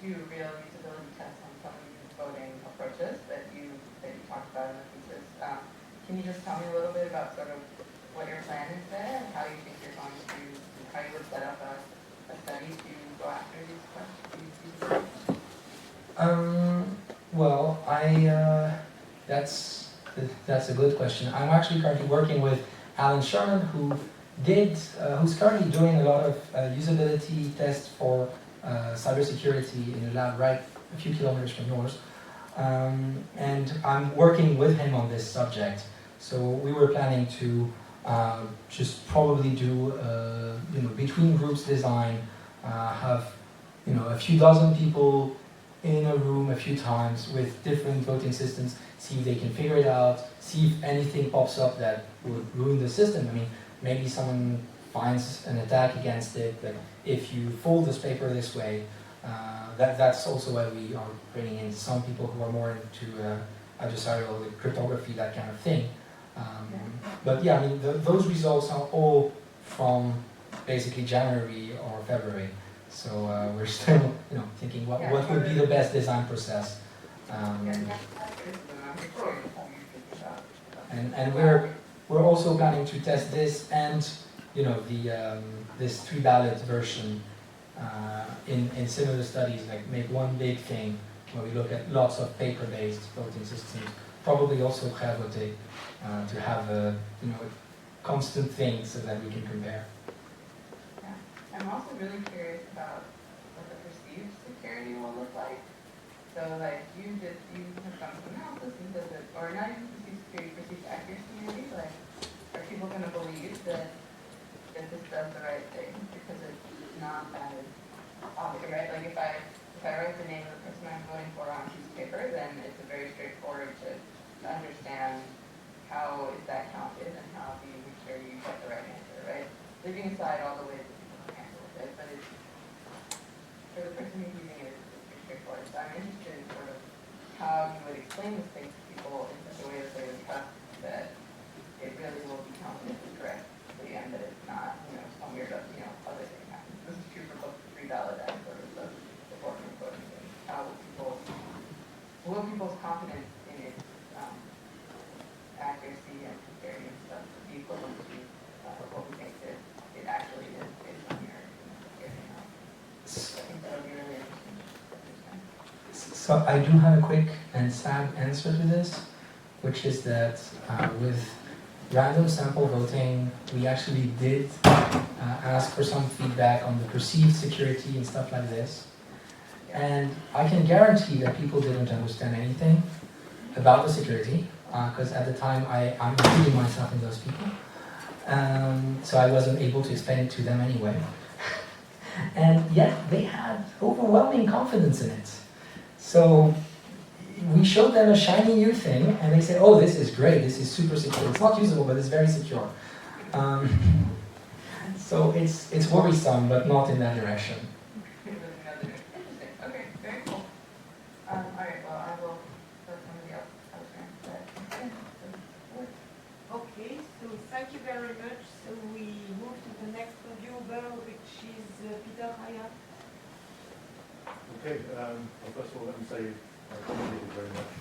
C: do real usability tests on some of these voting approaches that you talked about in the thesis. Can you just tell me a little bit about sort of what your plan is there, and how you think you're going to, how you would set up a study to go after these questions?
B: Well, that's a good question. I'm actually currently working with Alan Sherman, who's currently doing a lot of usability tests for cybersecurity in a lab right a few kilometers from yours. And I'm working with him on this subject. So we were planning to just probably do, between groups design, have, a few dozen people in a room a few times with different voting systems, see if they can figure it out, see if anything pops up that would ruin the system. I mean, maybe someone finds an attack against it, that if you fold this paper this way, that's also why we are bringing in some people who are more into adversarial cryptography, that kind of thing. But yeah, I mean, those results are all from basically January or February. So we're still, thinking what would be the best design process. And we're also planning to test this and this 3-ballot version in similar studies, like make one big thing where we look at lots of paper-based voting systems, probably also prévoté, to have a constant thing so that we can compare.
C: Yeah. I'm also really curious about what the perceived security will look like. So like you have done some analysis and said that, or not even perceived security, perceived accuracy maybe, like are people going to believe that this does the right thing because it's not as obvious, right? Like if I write the name of the person I'm voting for on a piece of paper, then it's a very straightforward to understand how is that counted and how do you make sure you get the right answer, right? Leaving aside all the ways that people can handle it, but it's for the person who's using it, it's pretty straightforward. So I'm interested in sort of how you would explain this thing to people in such a way that they would trust that it really will be counted correctly and that it's not, some weird, other thing happens. This is true for both the 3-ballot and sort of the voting thing. How will people's confidence in its accuracy and security and stuff be equivalent to what we think that it actually is based on your security analysis? I think that would be really interesting to understand.
B: So I do have a quick and sad answer to this, which is that with random sample voting, we actually did ask for some feedback on the perceived security and stuff like this. And I can guarantee that people didn't understand anything about the security, because at the time I'm including myself in those people. So I wasn't able to explain it to them anyway. And yet they had overwhelming confidence in it. So we showed them a shiny new thing, and they said, oh, this is great, this is super secure. It's not usable, but it's very secure. So it's worrisome, but not in that direction.
C: Interesting. Okay, very cool. All right, well, I will let somebody else have a chance.
A: Okay, so thank you very much. So we move to the next reviewer, which is Peter Haya.
D: Okay, well, first of all, let me say I appreciated very much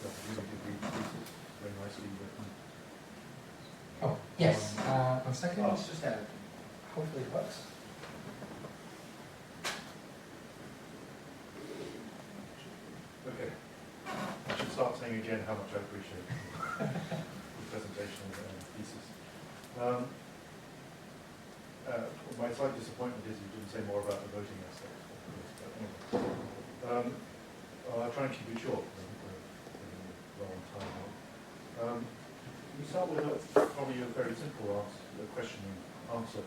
D: the opportunity to read the thesis, very nicely written.
B: Oh, yes. 1 second.
D: It's just that.
B: Hopefully it works.
D: Okay. I should start saying again how much I appreciate the presentation and thesis. My slight disappointment is you didn't say more about the voting aspect of this, but anyway. I'll try and keep it short. I think we're well on time now. We start with probably a very simple question and answer.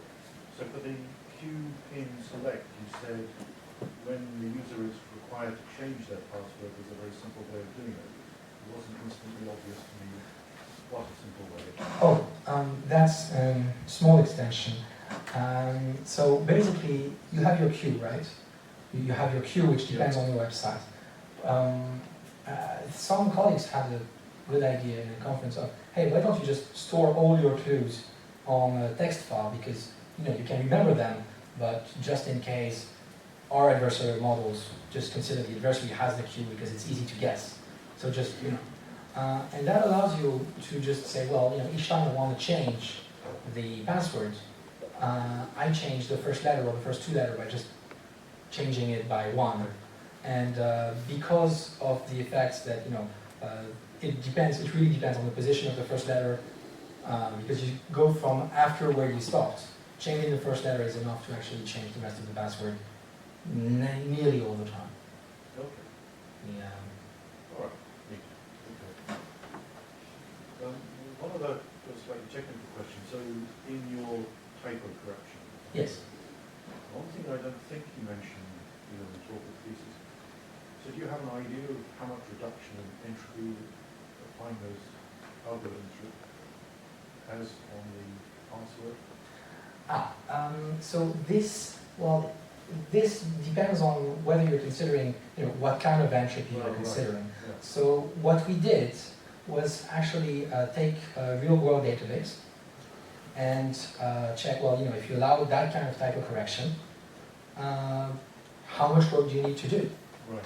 D: So for the Q pin select, you said when the user is required to change their password, there's a very simple way of doing it. It wasn't instantly obvious to me what a simple way.
B: Oh, that's a small extension. So basically, you have your queue, right? You have your queue, which depends on your website. Some colleagues had a good idea in a conference of, hey, why don't you just store all your clues on a text file, because you can remember them, but just in case our adversarial models just consider the adversary has the queue because it's easy to guess. So just, and that allows you to just say, well, each time I want to change the password, I change the first letter or the first 2 letters by just changing it by 1. And because of the effects that, it really depends on the position of the first letter, because you go from after where you stopped. Changing the first letter is enough to actually change the rest of the password nearly all the time.
D: Okay.
B: Yeah.
D: All right. Okay. One other slightly technical question. So in your typo correction,
B: Yes.
D: one thing I don't think you mentioned in the talk of thesis. So do you have an idea of how much reduction in entropy applying those algorithms has on the password?
B: So this depends on whether you're considering, what kind of entropy you're considering.
D: Right. Yeah.
B: So what we did was actually take a real-world database and check, if you allow that kind of typo correction, how much work do you need to do?
D: Right.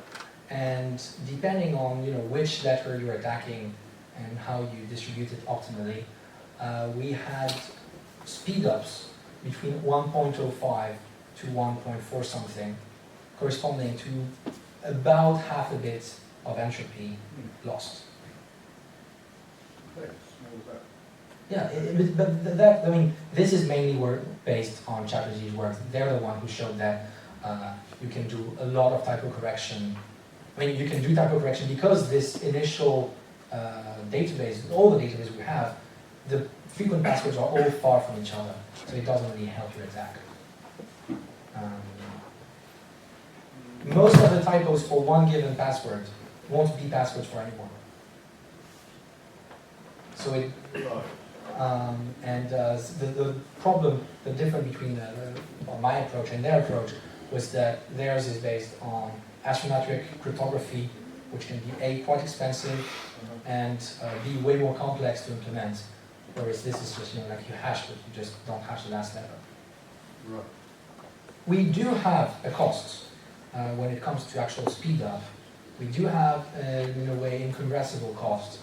B: And depending on which letter you're attacking and how you distribute it optimally, we had speed-ups between 1.05 to 1.4 something, corresponding to about half a bit of entropy lost.
D: Okay, small as that.
B: Yeah, but that, I mean, this is mainly work based on ChatGPT's work. They're the one who showed that you can do a lot of typo correction. I mean, you can do typo correction because this initial database, all the database we have, the frequent passwords are all far from each other, so it doesn't really help your attack. Most of the typos for one given password won't be passwords for anyone. So it, the problem, the difference between my approach and their approach was that theirs is based on asymmetric cryptography, which can be A, quite expensive, and B, way more complex to implement, whereas this is just, like you hash it, you just don't hash the last letter.
D: Right.
B: We do have a cost when it comes to actual speed up. We do have, in a way, incompressible cost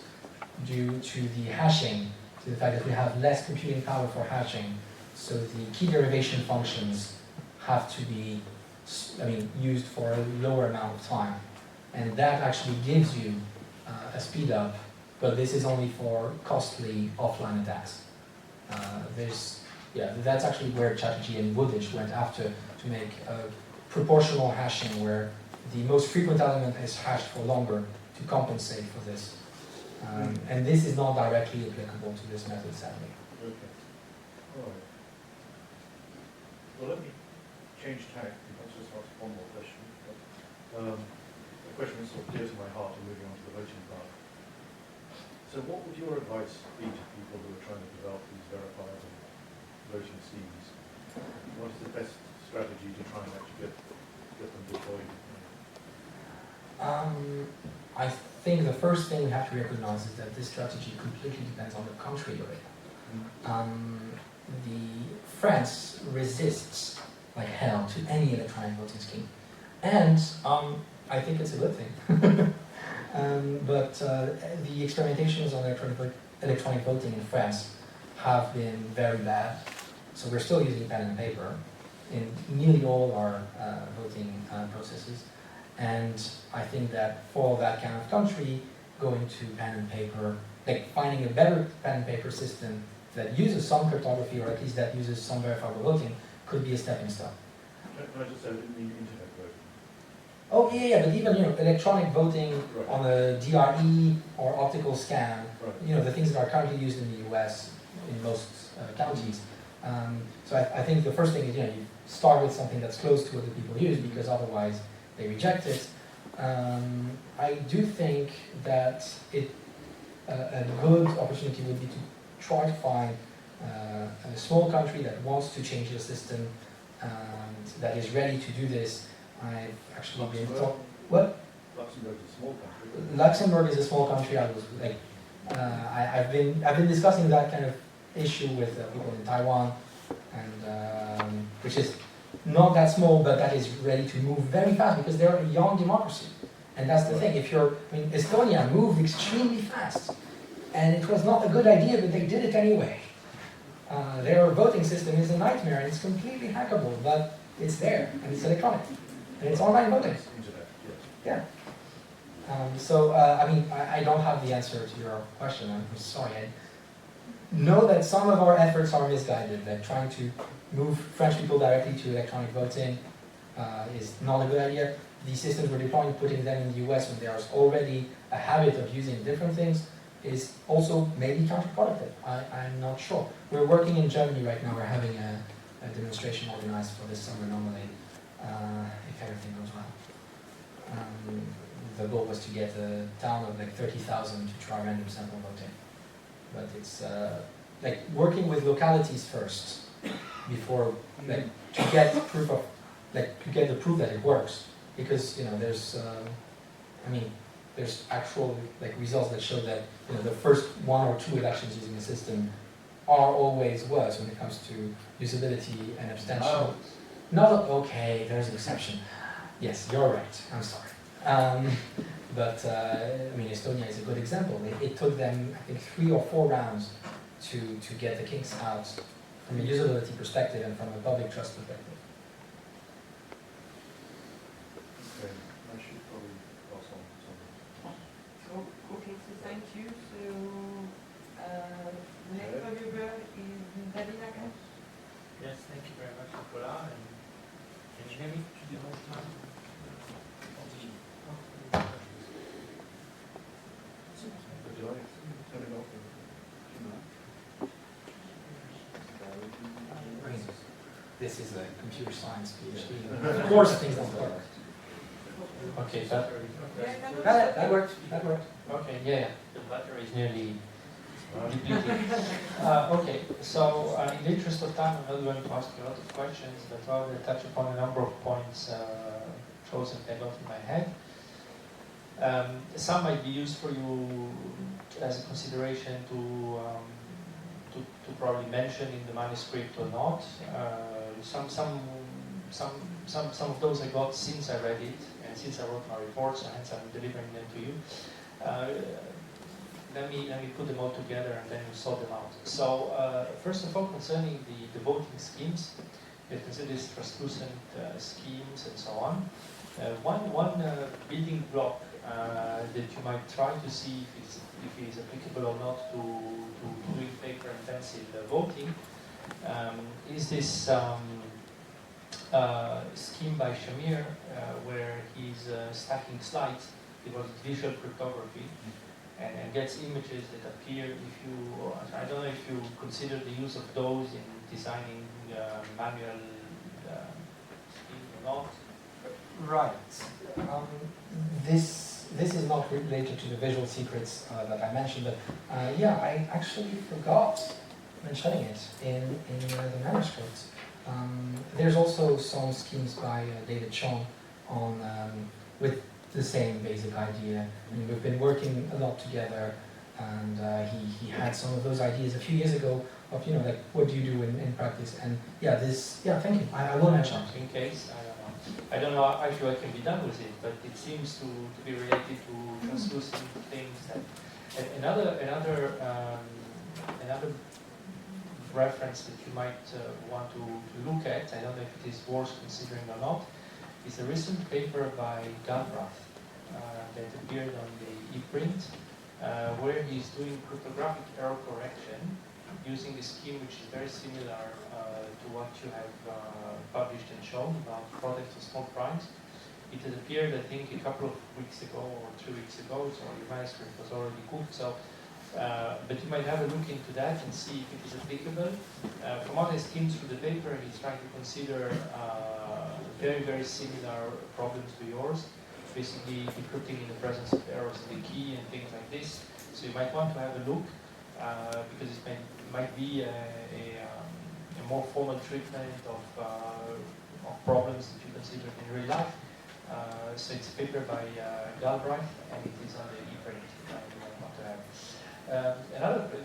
B: due to the hashing, to the fact that we have less computing power for hashing, so the key derivation functions have to be used for a lower amount of time. And that actually gives you a speed up, but this is only for costly offline attacks. That's actually where ChatGPT and Woodish went after, to make a proportional hashing where the most frequent element is hashed for longer to compensate for this. And this is not directly applicable to this method, sadly.
D: Okay. All right. Well, let me change tack. I'll just ask one more question. A question that's sort of dear to my heart, and moving on to the voting part. So what would your advice be to people who are trying to develop these verifiable voting schemes? What is the best strategy to try and actually get them deployed?
B: I think the first thing we have to recognize is that this strategy completely depends on the country you're in. France resists like hell to any electronic voting scheme, and I think it's a good thing. But the experimentations on electronic voting in France have been very bad, so we're still using pen and paper in nearly all our voting processes. And I think that for that kind of country, going to pen and paper, like finding a better pen and paper system that uses some cryptography, or at least that uses some verifiable voting, could be a stepping stone.
D: Can I just say I didn't mean internet voting?
B: Oh yeah, but even electronic voting
D: Right.
B: on a DRE or optical scan,
D: Right.
B: the things that are currently used in the US in most counties. So I think the first thing is you start with something that's close to what the people use, because otherwise they reject it. I do think that a good opportunity would be to try to find a small country that wants to change the system and that is ready to do this. I've actually been told. What?
D: Luxembourg is a small country.
B: Luxembourg is a small country. I was like, I've been discussing that kind of issue with people in Taiwan, and which is not that small, but that is ready to move very fast because they're a young democracy. And that's the thing. Estonia moved extremely fast, and it was not a good idea, but they did it anyway. Their voting system is a nightmare, and it's completely hackable, but it's there, and it's electronic, and it's online voting.
D: Internet, yes.
B: Yeah. I don't have the answer to your question. I'm sorry. I know that some of our efforts are misguided, that trying to move French people directly to electronic voting is not a good idea. The systems we're deploying, putting them in the US when there's already a habit of using different things, is also maybe counterproductive. I'm not sure. We're working in Germany right now. We're having a demonstration organized for this summer normally, if everything goes well. The goal was to get a town of like 30,000 to try random sample voting. But it's working with localities first before to get proof of to get the proof that it works, because there's actual results that show that the first 1 or 2 elections using the system are always worse when it comes to usability and abstention. Not okay. There's an exception. Yes, you're right. I'm sorry. But I mean, Estonia is a good example. It took them, I think, 3 or 4 rounds to get the kinks out from a usability perspective and from a public trust perspective.
D: Okay, I should probably pass on to someone.
A: So, okay, so thank you. So, the next reviewer is Naccache.
E: Yes, thank you very much, Nicolas. And can you hear me?
D: Would you like to turn it off?
B: This is a computer science PhD. Of course, things don't work.
E: Okay, that
B: That worked. That worked.
E: okay, yeah. The battery is nearly depleted. Okay, so in the interest of time, I'm not going to ask you a lot of questions, but rather touch upon a number of points chosen that got in my head. Some might be used for you as a consideration to probably mention in the manuscript or not. Some of those I got since I read it and since I wrote my reports, and hence I'm delivering them to you. Let me put them all together and then we sort them out. So first of all, concerning the voting schemes, you consider these translucent schemes and so on. One building block that you might try to see if it is applicable or not to doing paper-intensive voting is this scheme by Shamir where he's stacking slides. It was visual cryptography and gets images that appear if you, I don't know if you consider the use of those in designing manual schemes or not.
B: Right. This is not related to the visual secrets that I mentioned, but yeah, I actually forgot mentioning it in the manuscript. There's also some schemes by David Chong on with the same basic idea. I mean, we've been working a lot together, and he had some of those ideas a few years ago of, you know, like, what do you do in practice? And yeah, thank you. I will mention it.
E: In case, I don't know actually what can be done with it, but it seems to be related to translucent things. And another reference that you might want to look at, I don't know if it is worth considering or not, is a recent paper by Galbraith that appeared on the ePrint, where he's doing cryptographic error correction using a scheme which is very similar to what you have published and shown about products of small primes. It had appeared, I think, a couple of weeks ago or 3 weeks ago, so your manuscript was already cooked. So, but you might have a look into that and see if it is applicable. From what I skimmed through the paper, he's trying to consider very, very similar problems to yours, basically decrypting in the presence of errors in the key and things like this. So you might want to have a look, because it might be a more formal treatment of problems that you consider in real life. So it's a paper by Galbraith, and it is on the ePrint.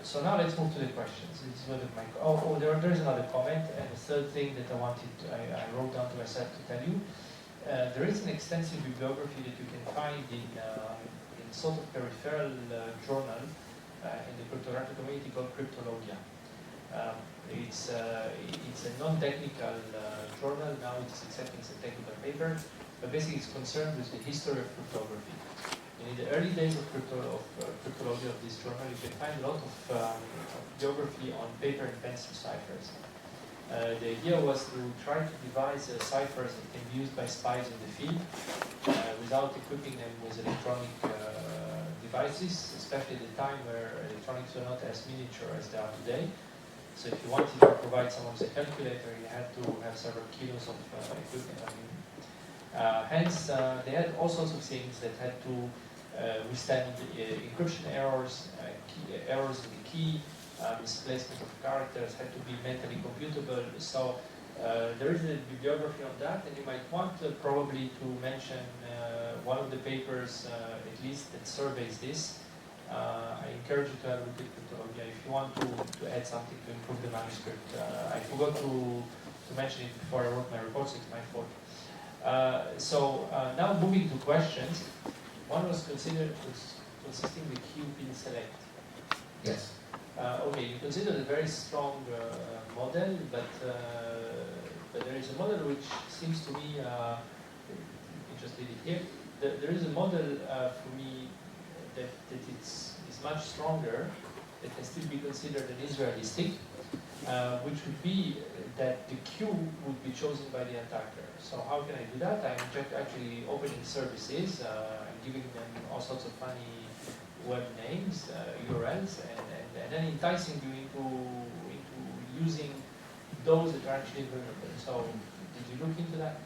E: So now let's move to the questions. This is one of my, there is another comment, and the third thing that I wrote down to myself to tell you. There is an extensive bibliography that you can find in sort of peripheral journal in the cryptographic community called Cryptologia. It's a non-technical journal. Now it's accepting as a technical paper, but basically it's concerned with the history of cryptography. And in the early days of cryptology of this journal, you can find a lot of bibliography on paper and pencil ciphers. The idea was to try to devise ciphers that can be used by spies in the field without equipping them with electronic devices, especially at the time where electronics were not as miniature as they are today. So if you wanted to provide someone with a calculator, you had to have several kilos of equipment. Hence, they had all sorts of things that had to withstand encryption errors, errors in the key, displacement of characters, had to be mentally computable. So there is a bibliography on that, and you might want probably to mention one of the papers, at least, that surveys this. I encourage you to have a look at Cryptologia if you want to add something to improve the manuscript. I forgot to to mention it before I wrote my report, so it's my fault. Now moving to questions, one was consisting the queue being select.
B: Yes.
E: Okay, you considered a very strong model, but there is a model which seems to me, just leave it here, there is a model for me that is much stronger, that can still be considered and is realistic, which would be that the queue would be chosen by the attacker. So how can I do that? I'm actually opening services, I'm giving them all sorts of funny web names, URLs, and then enticing you into using those that are actually vulnerable. So did you look into that?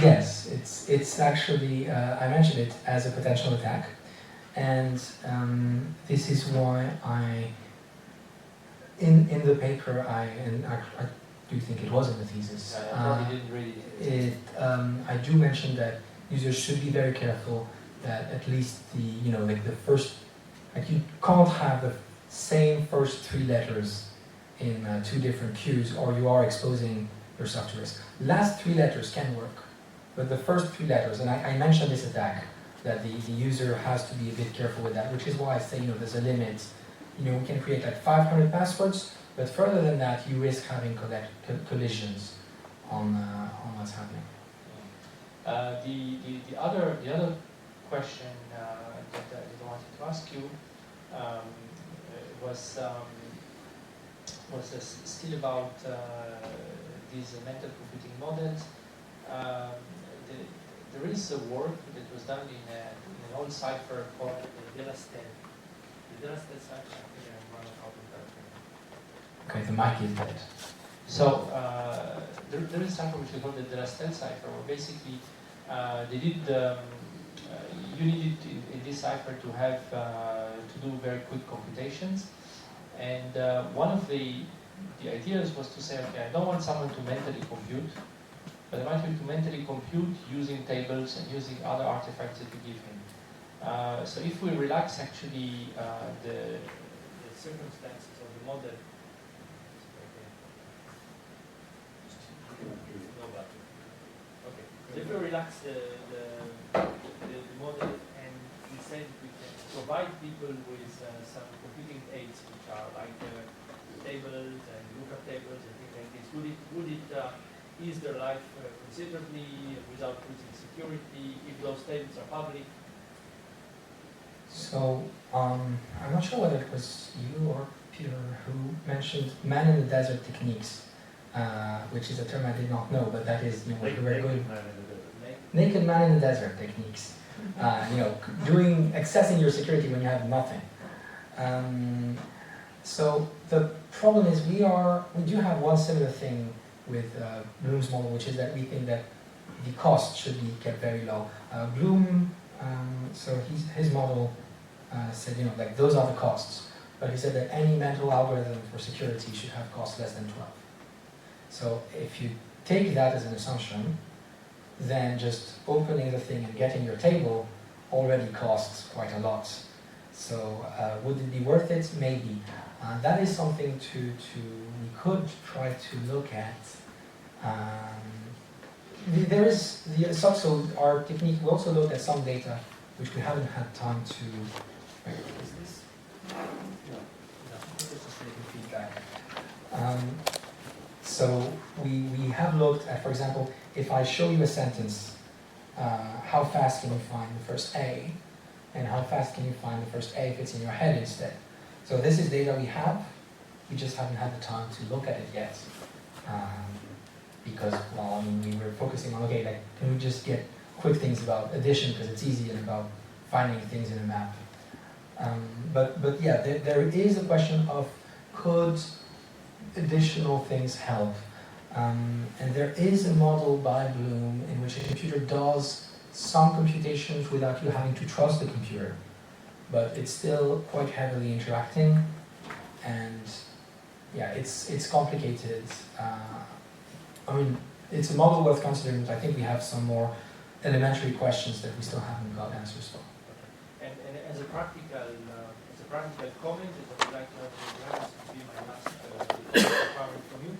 B: Yes, it's actually, I mentioned it as a potential attack, and this is why in the paper, I do think it was in the thesis.
E: I probably didn't read it.
B: I do mention that users should be very careful that at least the first, you can't have the same first 3 letters in 2 different queues, or you are exposing yourself to risk. Last 3 letters can work, but the first 3 letters, and I mentioned this attack, that the user has to be a bit careful with that, which is why I say, there's a limit. We can create like 500 passwords, but further than that, you risk having collisions on what's happening.
E: The other question that I wanted to ask you was still about these mental computing models. There is a work that was done in an old cipher called the Delastel. The Delastel cipher, I think I'm running out of that.
B: Okay, the mic is dead.
E: So there is a cipher which is called the Delastel cipher, where basically they did you needed in this cipher to have to do very quick computations, and one of the ideas was to say, okay, I don't want someone to mentally compute, but I want him to mentally compute using tables and using other artifacts that you give him. So if we relax actually the circumstances of the model, okay. So if we relax the model and we say that we can provide people with some computing aids, which are like tables and lookup tables and things like this, would it ease their life considerably without losing security if those tables are public?
B: So, I'm not sure whether it was you or Peter who mentioned man in the desert techniques, which is a term I did not know, but that is, very good. Naked man in the desert techniques. Accessing your security when you have nothing. So the problem is we do have one similar thing with Bloom's model, which is that we think that the cost should be kept very low. Bloom, so his model said, those are the costs. But he said that any mental algorithm for security should have cost less than 12. So if you take that as an assumption, then just opening the thing and getting your table already costs quite a lot. So would it be worth it? Maybe. That is something we could try to look at. There is so our technique. We also looked at some data which we haven't had time to. Wait, is this? No. This is making feedback. So we have looked at, for example, if I show you a sentence, how fast can you find the first A, and how fast can you find the first A if it's in your head instead? So this is data we have. We just haven't had the time to look at it yet, because we were focusing on can we just get quick things about addition because it's easy and about finding things in a map. But yeah, there is a question of could additional things help, and there is a model by Bloom in which a computer does some computations without you having to trust the computer, but it's still quite heavily interacting, and yeah, it's complicated. It's a model worth considering, but I think we have some more elementary questions that we still haven't got answers for.
E: And as a practical comment that I would like to have, to be my last requirement from you.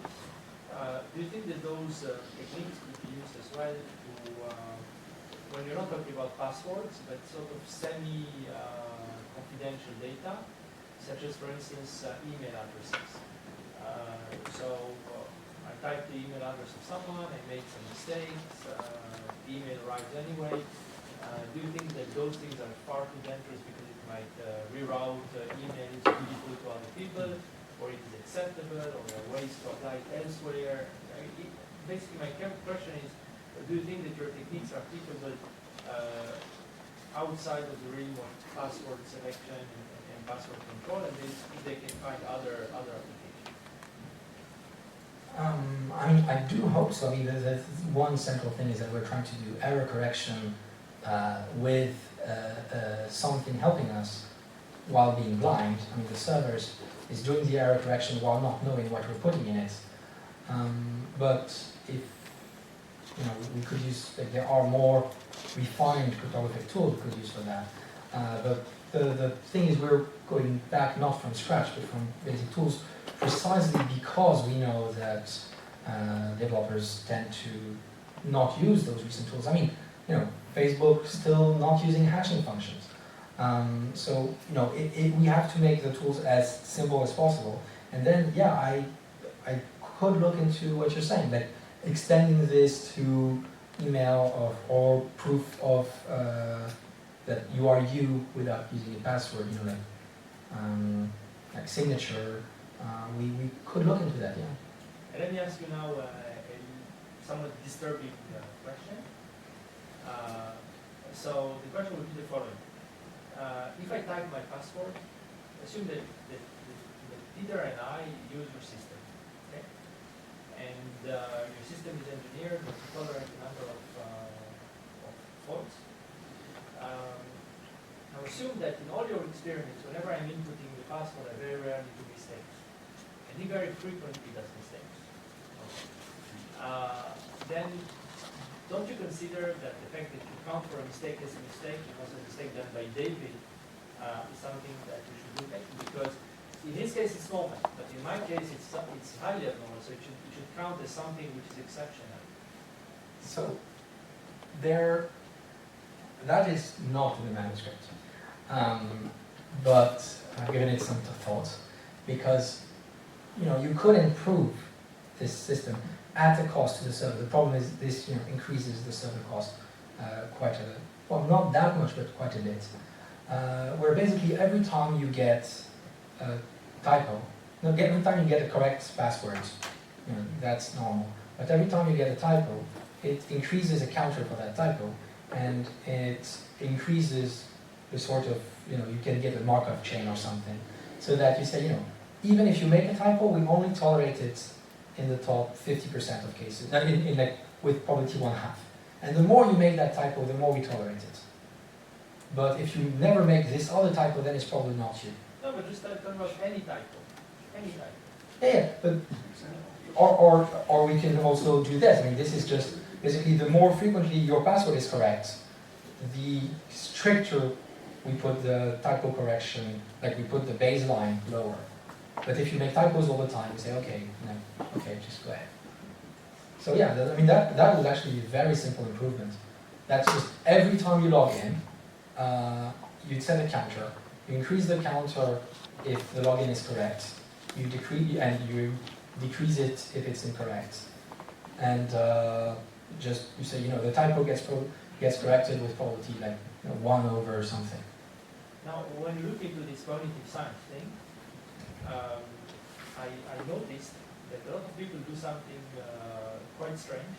E: do you think that those techniques could be used as well to, when you're not talking about passwords, but sort of semi-confidential data, such as, for instance, email addresses? I typed the email address of someone, I made some mistakes, the email arrives anyway. Do you think that those things are far too dangerous because it might reroute emails beautifully to other people, or it is acceptable, or there are ways to apply it elsewhere? Basically, my question is, do you think that your techniques are applicable outside of the realm of password selection and password control, and if they can find other applications?
B: I mean, I do hope so. I mean, the one central thing is that we're trying to do error correction with something helping us while being blind. I mean, the server is doing the error correction while not knowing what we're putting in it. But if we could use, like, there are more refined cryptographic tools we could use for that. But the thing is, we're going back not from scratch, but from basic tools, precisely because we know that developers tend to not use those recent tools. I mean, Facebook still not using hashing functions. So we have to make the tools as simple as possible. And then, yeah, I could look into what you're saying, like extending this to email or proof of that you are you without using a password, like signature. We could look into that, yeah.
E: And let me ask you now a somewhat disturbing question. So the question would be the following. If I type my password, assume that Peter and I use your system, okay? And your system is engineered to tolerate a number of faults. Now assume that in all your experiments, whenever I'm inputting the password, I very rarely do mistakes. And he very frequently does mistakes. Then don't you consider that the fact that you count for a mistake as a mistake, because a mistake done by David, is something that we should look at? Because in his case it's normal, but in my case it's highly abnormal, so it should count as something which is exceptional.
B: So that is not in the manuscript, but I've given it some thought, because you could improve this system at a cost to the server. The problem is this increases the server cost quite a, well, not that much, but quite a bit. Where basically every time you get a typo, every time you get a correct password, that's normal. But every time you get a typo, it increases a counter for that typo, and it increases the sort of, you can get a Markov chain or something, so that you say, even if you make a typo, we only tolerate it in the top 50% of cases, with probability 1/2. And the more you make that typo, the more we tolerate it. But if you never make this other typo, then it's probably not you.
E: No, but just talk about any typo. Any typo.
B: Yeah, but or we can also do this. I mean, this is just basically the more frequently your password is correct, the stricter we put the typo correction, like we put the baseline lower. But if you make typos all the time, you say, okay, just go ahead. So yeah, that would actually be a very simple improvement. That's just every time you log in, you'd set a counter. You increase the counter if the login is correct. You decrease it if it's incorrect. And you say, the typo gets corrected with probability 1 over or something.
E: Now, when you look into this cognitive science thing, I noticed that a lot of people do something quite strange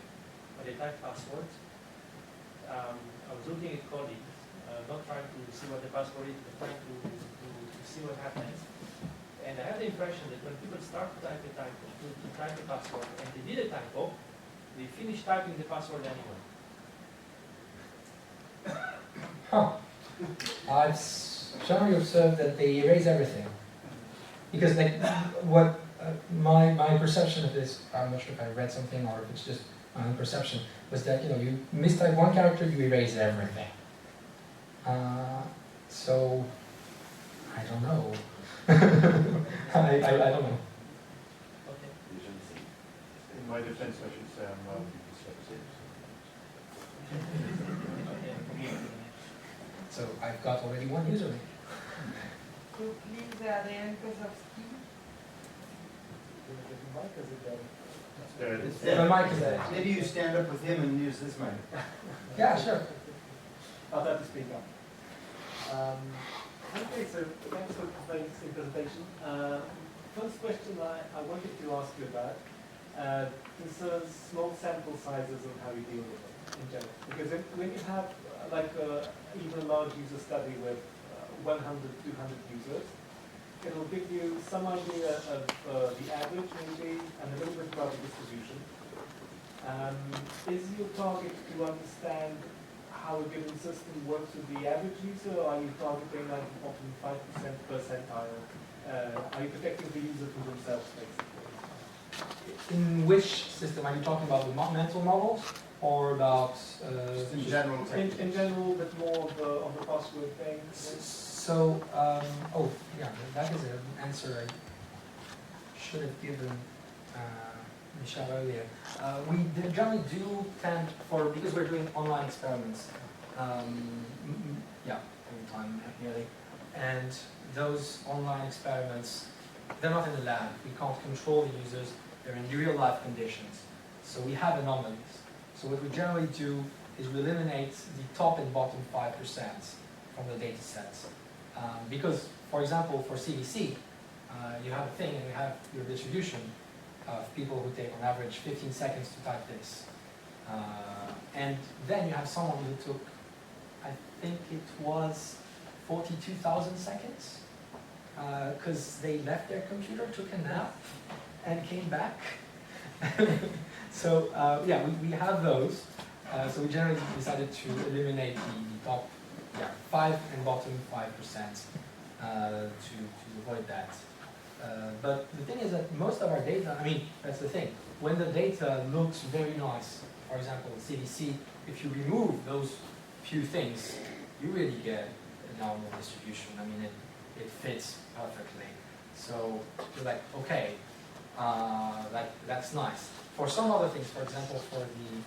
E: when they type passwords. I was looking at colleagues, not trying to see what the password is, but trying to see what happens. And I have the impression that when people start to type a password, and they did a typo, they finish typing the password anyway.
B: Huh. I've generally observed that they erase everything. Because what my perception of this, I'm not sure if I read something or if it's just my own perception, was that you mistype one character, you erase everything. So I don't know. I don't know.
E: Okay.
D: In my defense, I should say I'm mildly dyslexic.
B: So I've got already one username.
A: So please, Adrian Kosowski.
B: The mic is there.
F: Maybe you stand up with him and use this mic.
B: Yeah, sure.
G: I'll have to speak up. Okay, so thanks for the presentation. First question I wanted to ask you about concerns small sample sizes and how you deal with them in general. Because when you have even a large user study with 100, 200 users, it will give you some idea of the average maybe and a little bit about the distribution. Is your target to understand how a given system works with the average user, or are you targeting like often 5% percentile? Are you protecting the user from themselves, basically?
B: In which system are you talking about? The mental models or about
F: In general,
G: In general, but more on the password thing.
B: So, oh yeah, that is an answer I should have given Michelle earlier. We generally do tend because we're doing online experiments, yeah, all the time nearly, and those online experiments, they're not in the lab. We can't control the users. They're in real life conditions. So we have anomalies. So what we generally do is we eliminate the top and bottom 5% from the data sets. Because, for example, for CVC, you have a thing and you have your distribution of people who take on average 15 seconds to type this. And then you have someone who took, I think it was 42,000 seconds, because they left their computer, took a nap, and came back. So yeah, we have those. So we generally decided to eliminate the top 5 and bottom 5% to avoid that. But the thing is that most of our data, I mean, that's the thing. When the data looks very nice, for example, CDC, if you remove those few things, you really get a normal distribution. I mean, it fits perfectly. So you're like, okay, that's nice. For some other things, for example, for the,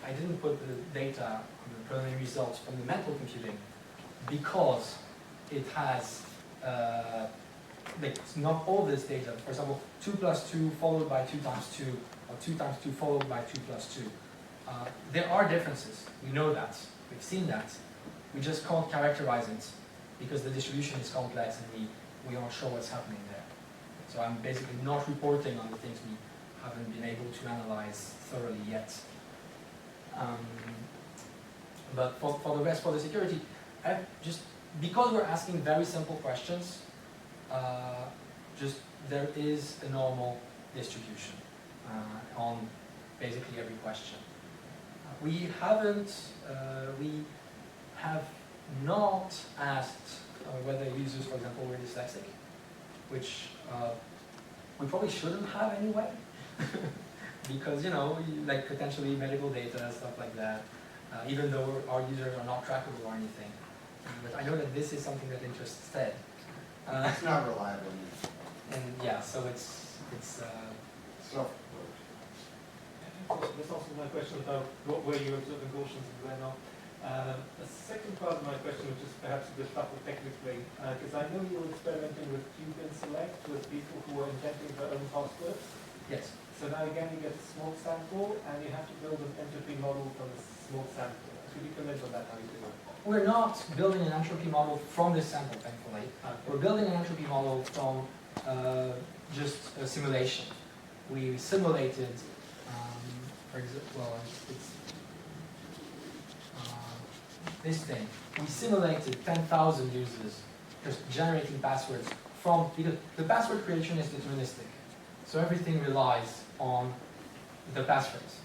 B: I didn't put the data on the preliminary results from the mental computing because it has not all this data. For example, 2 plus 2 followed by 2 times 2, or 2 times 2 followed by 2 plus 2. There are differences. We know that. We've seen that. We just can't characterize it because the distribution is complex and we aren't sure what's happening there. So I'm basically not reporting on the things we haven't been able to analyze thoroughly yet. But for the rest, for the security, just because we're asking very simple questions, there is a normal distribution on basically every question. We have not asked whether users, for example, were dyslexic, which we probably shouldn't have anyway, because like potentially medical data, stuff like that, even though our users are not trackable or anything. But I know that this is something that interests Ted.
F: It's not reliable.
B: And yeah, so it's
F: Soft.
G: That's also my question about where you observe cautions and where not. The second part of my question, which is perhaps a bit tougher technically, because I know you were experimenting with Cube and Select with people who were inventing their own passwords.
B: yes.
G: So now again you get a small sample and you have to build an entropy model from a small sample. Could you comment on that, how you do it?
B: We're not building an entropy model from this sample, thankfully.
G: Okay.
B: We're building an entropy model from just a simulation. We simulated, for example, well, it's this thing. We simulated 10,000 users just generating passwords from, because the password creation is deterministic. So everything relies on the passphrase.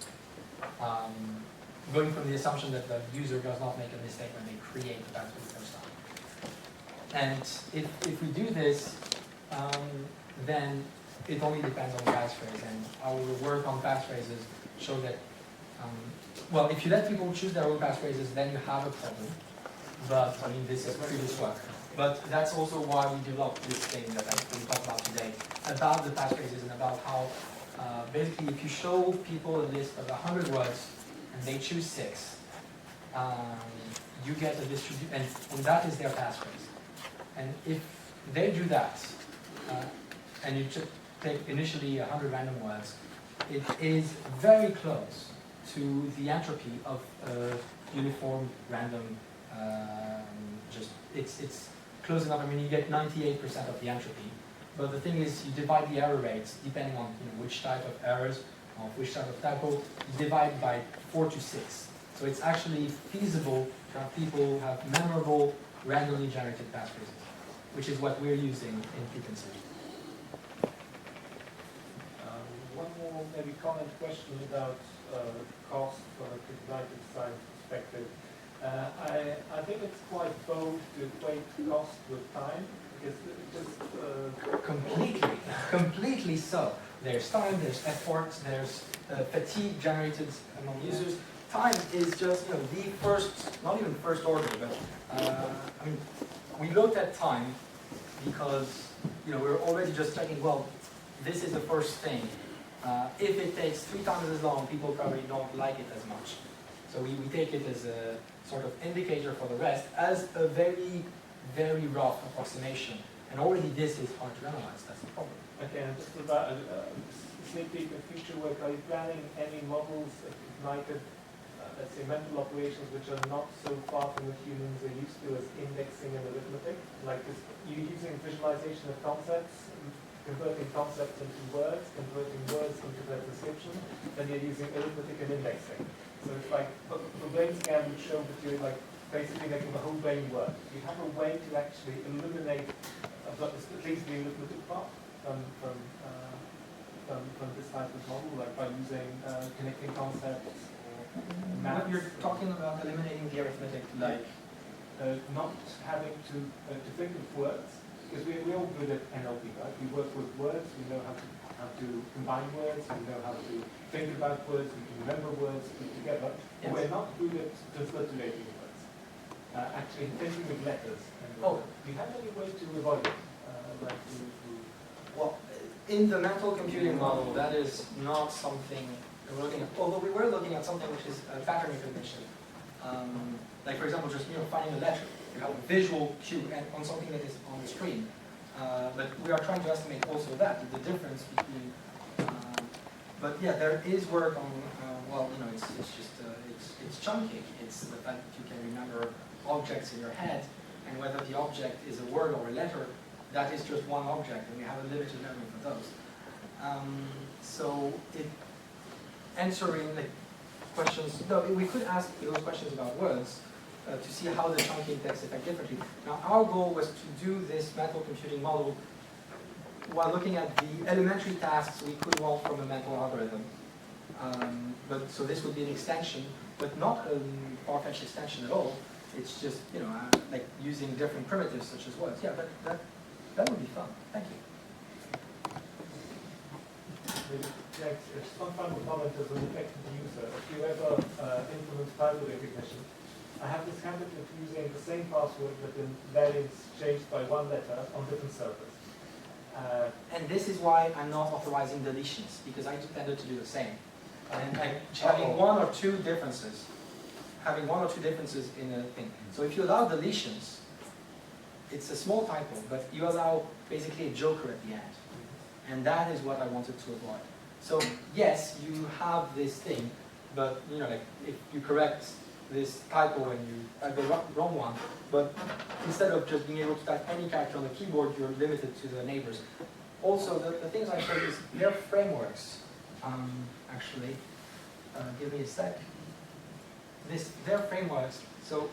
B: Going from the assumption that the user does not make a mistake when they create the password the first time. And if we do this, then it only depends on the passphrase. And our work on passphrases show that, well, if you let people choose their own passphrases, then you have a problem. But, I mean, this is previous work. But that's also why we developed this thing that I will talk about today, about the passphrases and about how basically, if you show people a list of 100 words and they choose 6, you get a distribution, and that is their passphrase. And if they do that, and you take initially 100 random words, it is very close to the entropy of uniform random. It's close enough. I mean, you get 98% of the entropy. But the thing is, you divide the error rates depending on which type of errors, or which type of typo. You divide by 4 to 6. So it's actually feasible to have people have memorable, randomly generated passphrases, which is what we're using in frequency.
G: One more maybe comment question about cost from a cognitive science perspective. I think it's quite bold to equate cost with time, because it just
B: Completely so. There's time, there's effort, there's fatigue generated among users. Time is just the first, not even first order, but I mean, we looked at time because we're already just checking. Well, this is the first thing. If it takes 3 times as long, people probably don't like it as much. So we take it as a sort of indicator for the rest, as a very, very rough approximation. And already this is hard to analyze. That's the problem.
G: okay. And just about sneak peek of future work. Are you planning any models of cognitive, let's say, mental operations which are not so far from what humans are used to as indexing and arithmetic? Like you're using visualization of concepts, converting concepts into words, converting words into their description, then you're using arithmetic and indexing. So it's like the brain scan would show that you're like basically making the whole brain work. Do you have a way to actually eliminate at least the arithmetic part from this type of model, like by using connecting concepts or maths?
B: What you're talking about eliminating the arithmetic,
G: like not having to think of words, because we're all good at NLP, right? We work with words, we know how to combine words, we know how to think about words, we can remember words, put together.
B: Yes.
G: We're not good at transliterating words, actually thinking with letters.
B: Oh.
G: Do you have any way to avoid it?
B: Well, in the mental computing model, that is not something we're looking at. Although we were looking at something which is pattern recognition. Like for example, just finding a letter. You have a visual cue and on something that is on the screen. But we are trying to estimate also that the difference between. But yeah, there is work on. Well, it's chunking. It's the fact that you can remember objects in your head, and whether the object is a word or a letter. That is just one object, and we have a limited memory for those. So answering the questions, no, we could ask those questions about words to see how the chunking takes effect differently. Now, our goal was to do this mental computing model while looking at the elementary tasks we could want from a mental algorithm. So this would be an extension, but not a far-fetched extension at all. It's just, like using different primitives such as words. Yeah, but that would be fun. Thank you.
G: Just one final comment as an effective user. If you ever implement title recognition, I have this habit of using the same password but in variants changed by one letter on different servers.
B: And this is why I'm not authorizing deletions, because I tended to do the same. And having one or two differences in a thing. So if you allow deletions, it's a small typo, but you allow basically a joker at the end. And that is what I wanted to avoid. So yes, you have this thing, but like if you correct this typo and you type the wrong one, but instead of just being able to type any character on the keyboard, you're limited to the neighbors. Also, the things I showed is their frameworks. Actually, give me a sec. Their frameworks. So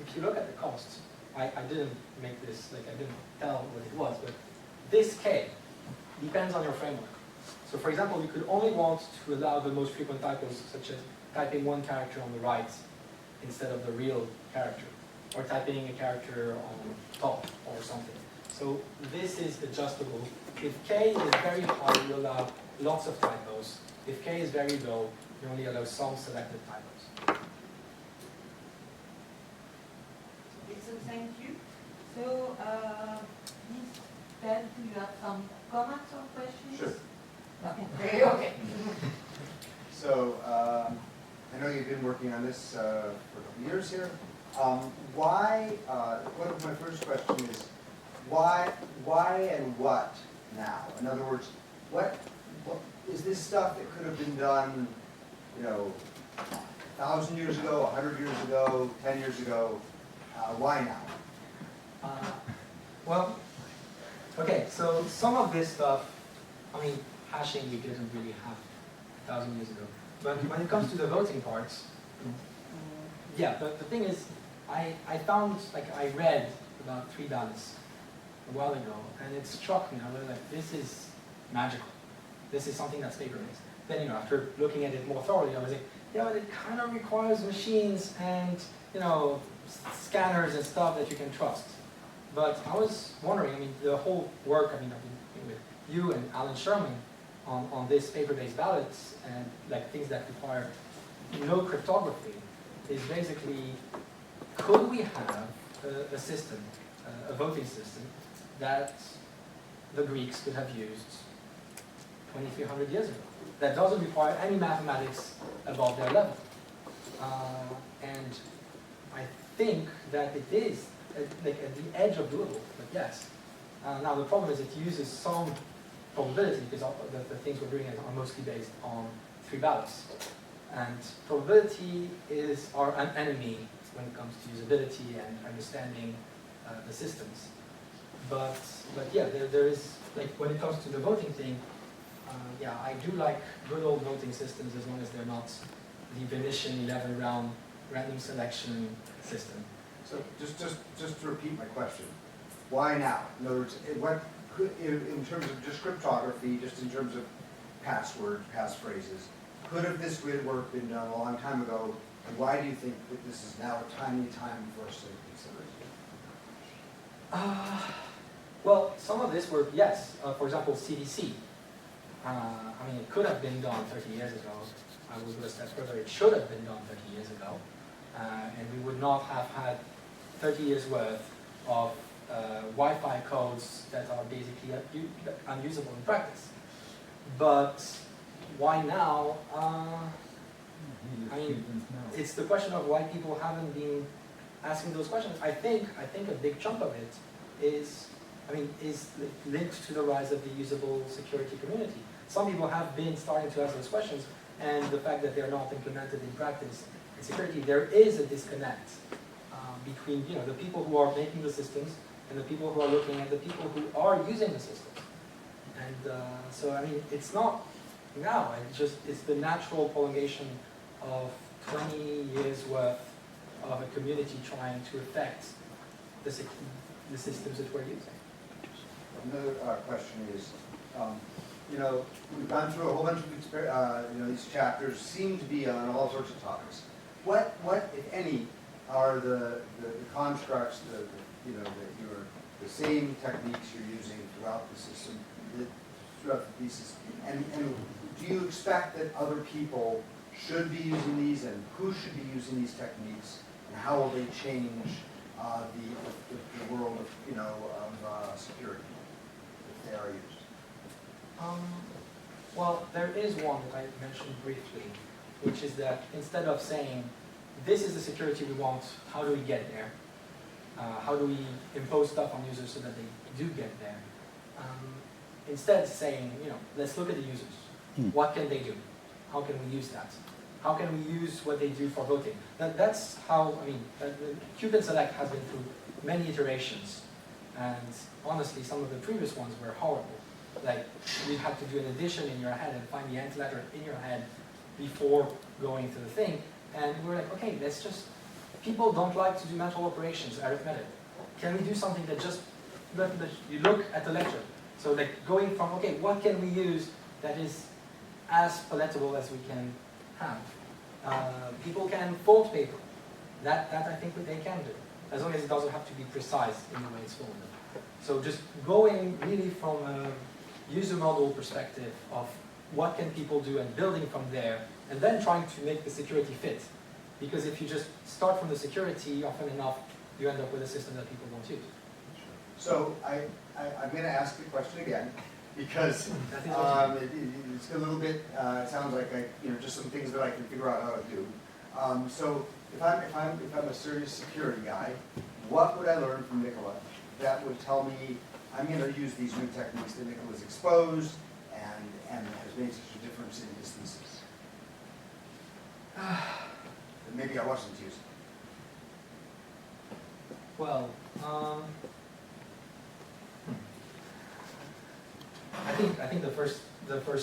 B: if you look at the costs, I didn't make this, I didn't tell what it was, but this K depends on your framework. So for example, you could only want to allow the most frequent typos, such as typing one character on the right instead of the real character, or typing a character on top or something. So this is adjustable. If K is very high, you allow lots of typos. If K is very low, you only allow some selected typos.
A: So thank you. So, Ms. Ben, do you have some comments or questions?
F: Sure.
A: Okay.
F: been working on this for a couple of years here. Why, one of my first question is, why and what now? In other words, what is this stuff that could have been done, you know, 1,000 years ago, 100 years ago, 10 years ago? Why now?
B: Well, okay, so some of this stuff, I mean, hashing we didn't really have 1,000 years ago. But when it comes to the voting parts, yeah, the thing is, I found, like, I read about 3 ballots a while ago, and it struck me. I was like, this is magical. This is something that's paper-based. Then, you know, after looking at it more thoroughly, I was like, yeah, but it kind of requires machines and, you know, scanners and stuff that you can trust. But I was wondering, I mean, the whole work, I mean, I've been with you and Alan Sherman on this paper-based ballots and like things that require no cryptography is basically, could we have a system, a voting system that the Greeks could have used 2,300 years ago, that doesn't require any mathematics above their level? And I think that it is like at the edge of doable, but yes. Now the problem is it uses some probability because the things we're doing are mostly based on 3 ballots. And probability is our enemy when it comes to usability and understanding the systems. But yeah, there is, like when it comes to the voting thing, yeah, I do like good old voting systems as long as they're not the Venetian 11 round random selection system.
F: So just to repeat my question, why now? In other words, what could, in terms of just cryptography, just in terms of passwords, passphrases, could have this work been done a long time ago? And why do you think that this is now a timely time for us to consider it?
B: Well, some of this work, yes. For example, CDC. I mean, it could have been done 30 years ago. I would go a step further. It should have been done 30 years ago. And we would not have had 30 years worth of Wi-Fi codes that are basically unusable in practice. But why now? I mean, it's the question of why people haven't been asking those questions. I think a big chunk of it is, is linked to the rise of the usable security community. Some people have been starting to ask those questions, and the fact that they're not implemented in practice in security, there is a disconnect between the people who are making the systems and the people who are looking at the people who are using the systems. And so, I mean, it's not now, it's the natural prolongation of 20 years worth of a community trying to affect the systems that we're using.
F: Another question is, we've gone through a whole bunch of these chapters seem to be on all sorts of topics. What if any, are the constructs, the same techniques you're using throughout the system, throughout the thesis? And do you expect that other people should be using these, and who should be using these techniques, and how will they change the world of security if they are used?
B: Well, there is one that I mentioned briefly, which is that instead of saying, this is the security we want, how do we get there? How do we impose stuff on users so that they do get there? Instead saying, let's look at the users. What can they do? How can we use that? How can we use what they do for voting? That's how, Cuban Select has been through many iterations. And honestly, some of the previous ones were horrible. Like, you had to do an addition in your head and find the antiletter in your head before going to the thing. And we were like, okay, let's just, people don't like to do mental operations, arithmetic. Can we do something that just, that you look at the lecture? So like going from, okay, what can we use that is as palatable as we can have? People can fold paper. That I think they can do, as long as it doesn't have to be precise in the way it's folded. So just going really from a user model perspective of what can people do and building from there, and then trying to make the security fit. Because if you just start from the security, often enough, you end up with a system that people won't use.
F: So I'm going to ask the question again, because it's a little bit, it sounds like just some things that I can figure out how to do. So if I'm a serious security guy, what would I learn from Nikola that would tell me I'm going to use these new techniques that Nikola's exposed and has made such a difference in his thesis? That maybe I wasn't using.
B: Well, I think the first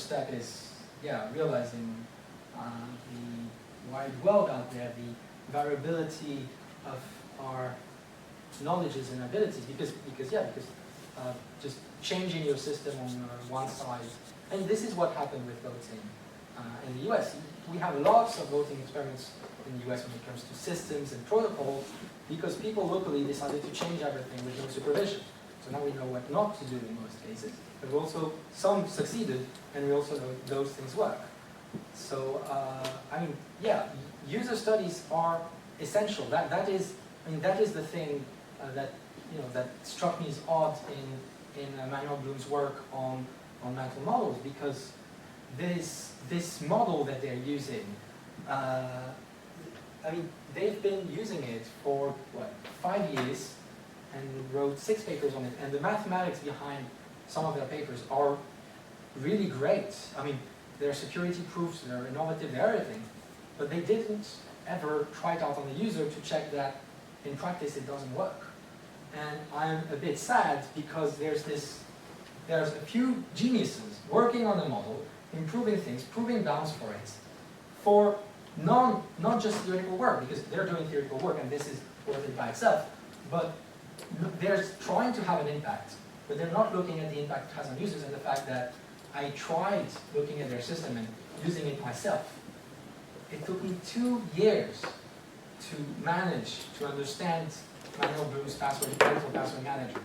B: step is realizing the wide world out there, the variability of our knowledges and abilities, because just changing your system on one side, and this is what happened with voting in the US. We have lots of voting experiments in the US when it comes to systems and protocols, because people locally decided to change everything with no supervision. So now we know what not to do in most cases, but also some succeeded, and we also know those things work. So user studies are essential. That is the thing that struck me as odd in Manuel Bloom's work on mental models, because this model that they're using, they've been using it for 5 years and wrote 6 papers on it, and the mathematics behind some of their papers are really great. They're security proofs, they're innovative, they're everything, but they didn't ever try it out on the user to check that in practice it doesn't work. And I'm a bit sad because there's a few geniuses working on the model, improving things, proving bounds for it, for not just theoretical work, because they're doing theoretical work and this is worth it by itself, but they're trying to have an impact, but they're not looking at the impact it has on users and the fact that I tried looking at their system and using it myself. It took me 2 years to manage to understand Manuel Bloom's mental password manager.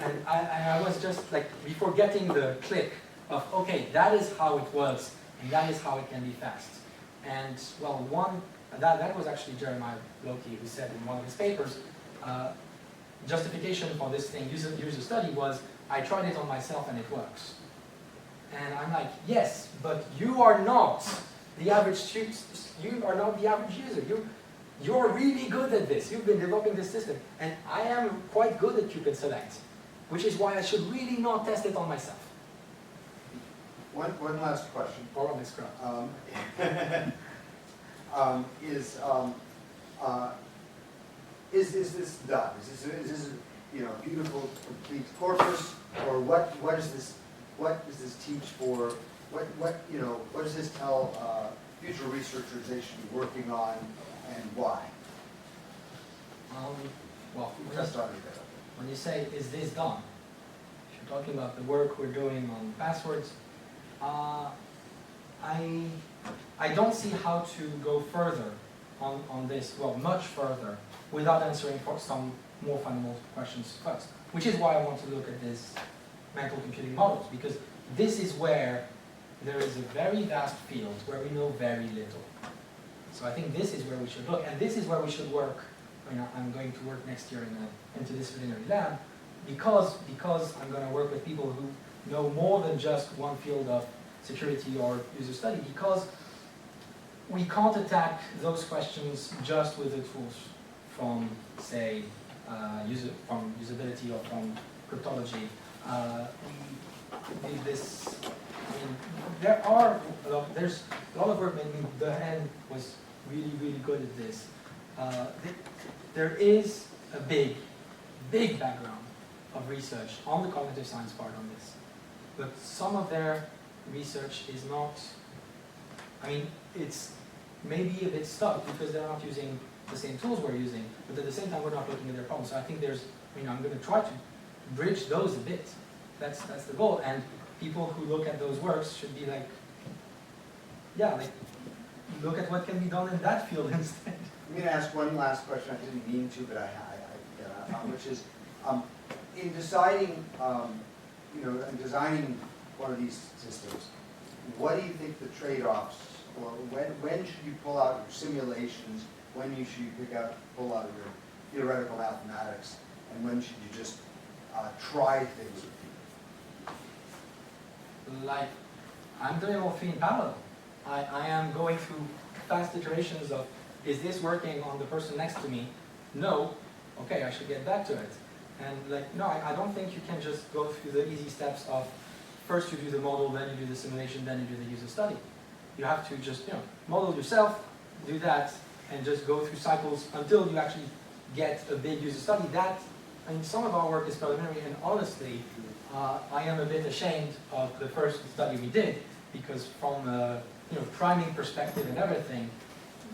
B: And I was just like, before getting the click of, okay, that is how it works, and that is how it can be fast. And well, that was actually Jeremiah Loki who said in one of his papers, justification for this thing, user study, was, I tried it on myself and it works. And I'm like, yes, but you are not the average student, you are not the average user. You're really good at this. You've been developing this system. And I am quite good at Cupid Select, which is why I should really not test it on myself.
F: One last question.
B: Or on this crowd.
F: Is this done? Is this beautiful complete corpus, or what does this teach for what does this tell future researchers they should be working on, and why?
B: When you say, is this done? If you're talking about the work we're doing on passwords, I don't see how to go further on this, much further, without answering for some more fundamental questions first. Which is why I want to look at this mental computing models, because this is where there is a very vast field where we know very little. So I think this is where we should look, and this is where we should work. I'm going to work next year in an interdisciplinary lab, because I'm going to work with people who know more than just one field of security or user study, because we can't attack those questions just with the tools from, say, from usability or from cryptology. There's a lot of work. The hand was really, really good at this. There is a big background of research on the cognitive science part on this, but some of their research is not. It's maybe a bit stuck because they're not using the same tools we're using, but at the same time we're not looking at their problems. So I think I'm going to try to bridge those a bit. That's the goal. And people who look at those works should be like, look at what can be done in that field instead.
F: I'm going to ask one last question. I didn't mean to, but which is, in deciding, in designing one of these systems, what do you think the trade-offs, or when should you pull out your simulations, when should you pull out your theoretical mathematics, and when should you just try things with people?
B: Like, I'm doing all three in parallel. I am going through fast iterations of, is this working on the person next to me? No. Okay, I should get back to it. And like, no, I don't think you can just go through the easy steps of first you do the model, then you do the simulation, then you do the user study. You have to just, model yourself, do that, and just go through cycles until you actually get a big user study. That, I mean, some of our work is preliminary, and honestly, I am a bit ashamed of the first study we did, because from a priming perspective and everything,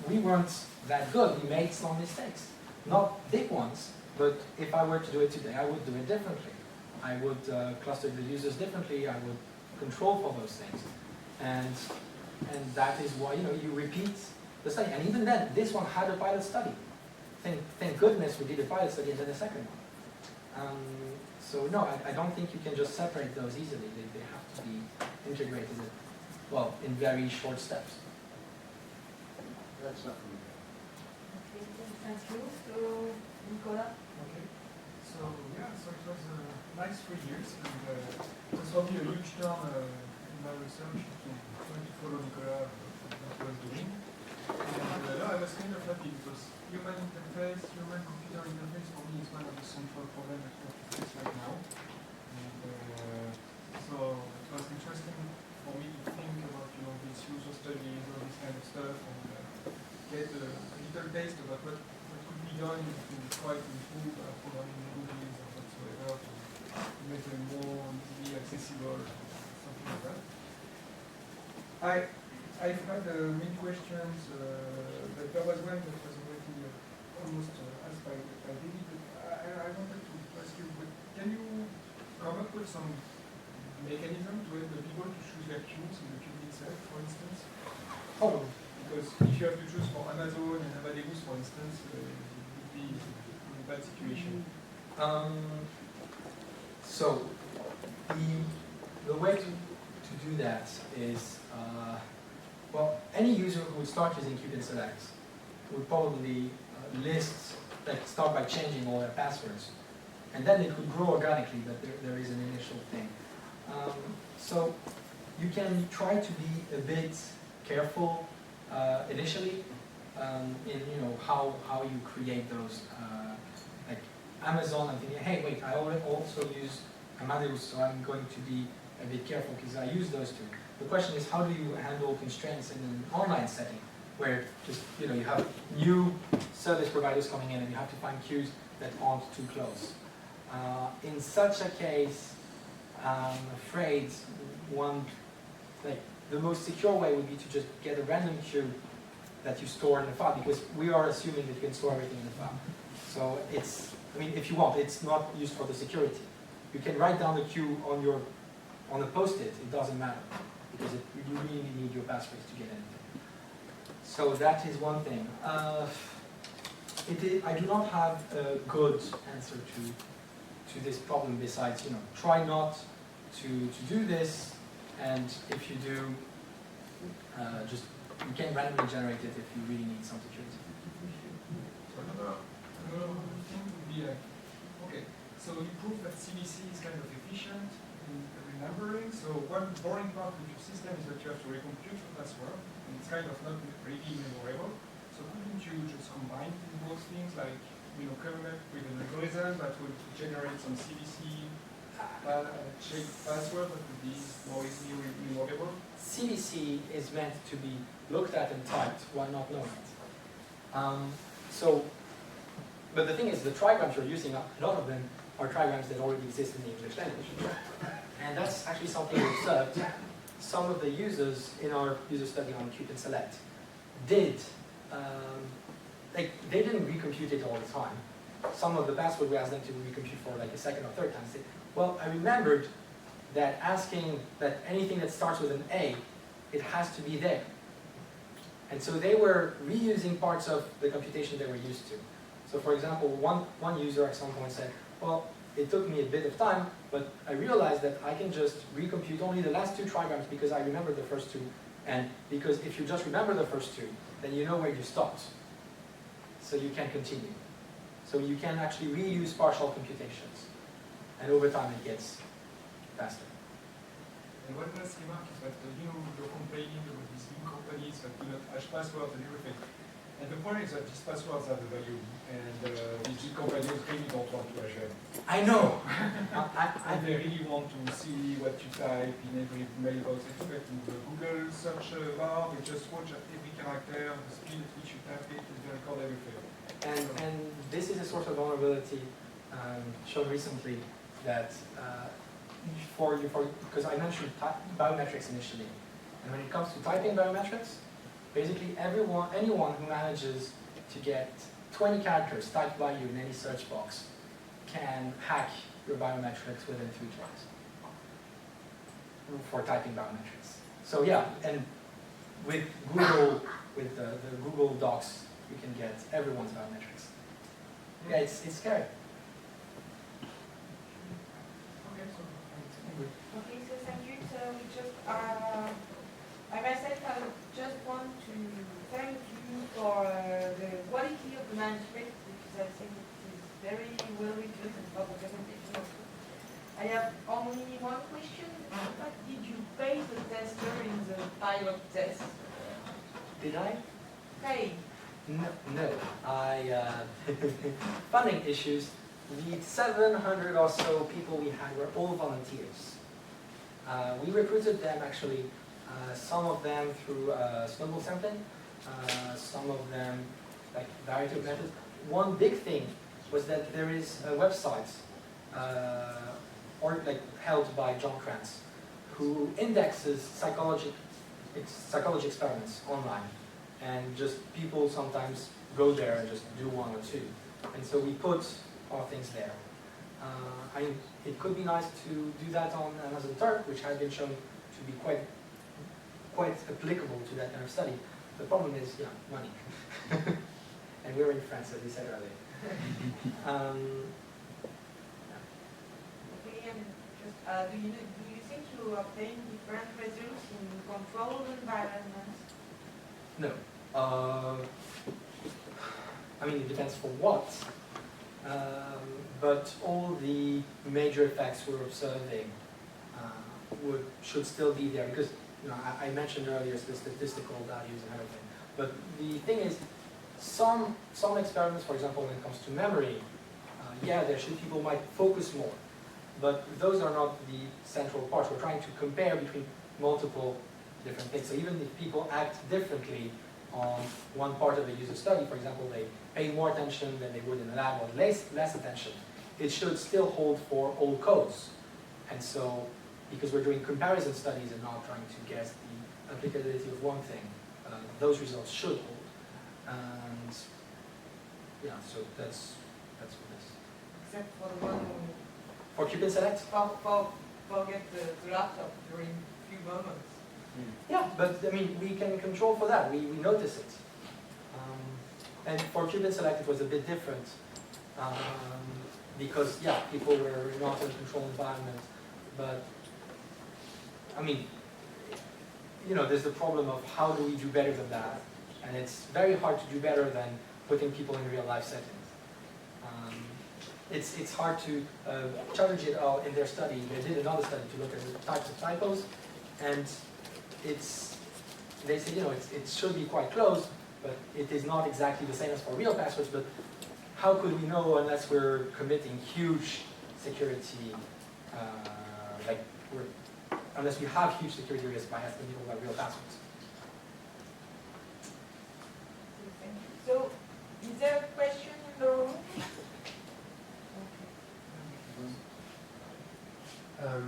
B: we weren't that good. We made some mistakes. Not big ones, but if I were to do it today, I would do it differently. I would cluster the users differently. I would control for those things. And that is why, you repeat the study. And even then, this one had a pilot study. Thank goodness we did a pilot study and then a second one. So no, I don't think you can just separate those easily. They have to be integrated, well, in very short steps.
F: That's not for me.
A: Okay, thank you. So, Nicolas?
H: Okay. So it was nice 3 years, and it was for me a huge turn in my research to try to follow Nicolas what he was doing. And I was kind of happy because human interface, human-computer interface for me is one of the central problems that we have to face right now. And so it was interesting for me to think about these user studies, all this kind of stuff, and get a little taste about what could be done to try to improve programming languages or whatsoever to make them more easily accessible, something like that. I've had many questions, but there was one that was already almost asked by David. I wanted to ask you, can you come up with some mechanism to help the people to choose their queues in the queue itself, for instance?
B: Oh.
H: Because if you have to choose for Amazon and Amadeus, for instance, it would be in a bad situation.
B: So the way to do that is, well, any user who would start using Qt and Select would probably start by changing all their passwords. And then it would grow organically, but there is an initial thing. So you can try to be a bit careful initially in how you create those. Like Amazon, I'm thinking, hey, wait, I also use Amadeus, so I'm going to be a bit careful because I use those two. The question is, how do you handle constraints in an online setting where just you have new service providers coming in and you have to find queues that aren't too close. In such a case, I'm afraid the most secure way would be to just get a random queue that you store in the file, because we are assuming that you can store everything in the file. So if you want, it's not used for the security. You can write down the queue on a post-it, it doesn't matter, because you really need your passphrase to get anything. So that is one thing. I do not have a good answer to this problem besides, try not to do this, and if you do, you can randomly generate it if you really need some security.
H: So another thing would be okay, so you prove that CBC is kind of efficient in remembering. So one boring part of your system is that you have to recompute your password, and it's kind of not really memorable. So couldn't you just combine those things, like come up with an algorithm that would generate some CBC check password that would be more easily memorable?
B: CBC is meant to be looked at and typed while not knowing it. But the thing is, the trigrams you're using, a lot of them are trigrams that already exist in the English language. And that's actually something we observed. Some of the users in our user study on Qt and Select they didn't recompute it all the time. Some of the password we asked them to recompute for like a second or third time. Say, well, I remembered that asking that anything that starts with an A, it has to be there. And so they were reusing parts of the computation they were used to. So for example, one user at some point said, well, it took me a bit of time, but I realized that I can just recompute only the last two trigrams because I remember the first two. And because if you just remember the first two, then you know where you stopped. So you can continue. So you can actually reuse partial computations. And over time it gets faster.
H: And one last remark is that you're complaining about this hash passwords and everything. And the point is that these passwords have a value, and these big companies really don't want to hash them.
B: I know.
H: And they really want to see what you type in every mailbox. If you get in the Google search bar, they just watch at every character, the speed at which you type it, and they record everything.
B: And this is a sort of vulnerability shown recently that because I mentioned biometrics initially, and when it comes to typing biometrics, basically anyone who manages to get 20 characters typed by you in any search box can hack your biometrics within 3 tries for typing biometrics. So yeah, and with Google, with the Google Docs, you can get everyone's biometrics. Yeah, it's scary.
A: Okay, so thank you. So we just, I myself, I just want to thank you for the quality of the manuscript, because I think it is very well written and for the presentation also. I have only one question. What did you pay the tester in the pilot test?
B: Did I?
A: Pay.
B: No. Funding issues. The 700 or so people we had were all volunteers. We recruited them actually, some of them through snowball sampling, some of them like variety of methods. One big thing was that there is a website held by John Krantz, who indexes psychology experiments online, and just people sometimes go there and just do 1 or 2, and so we put our things there. It could be nice to do that on Amazon Turk, which has been shown to be quite applicable to that kind of study. The problem is, money. And we're in France, as we said earlier.
A: Okay, and just, do you think you obtain different results in controlled environments?
B: No. I mean, it depends for what. But all the major effects we're observing should still be there, because I mentioned earlier the statistical values and everything. But the thing is, some experiments, for example, when it comes to memory, people might focus more, but those are not the central parts. We're trying to compare between multiple different things. So even if people act differently on one part of the user study, for example, they pay more attention than they would in a lab, or less attention, it should still hold for all codes. And so, because we're doing comparison studies and not trying to guess the applicability of one thing, those results should hold. And so that's what this.
A: Except for the one who
B: For Cupid Select?
A: forget the laptop during a few moments.
B: Yeah, but I mean, we can control for that. We notice it. And for Cupid Select, it was a bit different. Because, people were not in a controlled environment. But, I mean, there's the problem of how do we do better than that? And it's very hard to do better than putting people in real life settings. It's hard to challenge it all in their study. They did another study to look at the types of typos, and they say, it should be quite close, but it is not exactly the same as for real passwords. But how could we know unless we're committing huge security, unless we have huge security risks by asking people about real passwords?
A: So, is there a question in the room?
I: Thank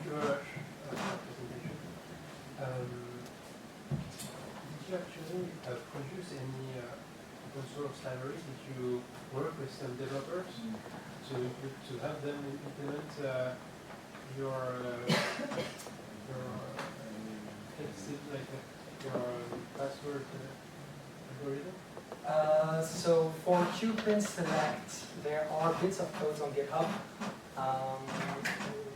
I: you very much for the presentation. Did you actually produce any open source libraries? Did you work with some developers to help them implement your password algorithm?
B: So for QPrint Select, there are bits of codes on GitHub.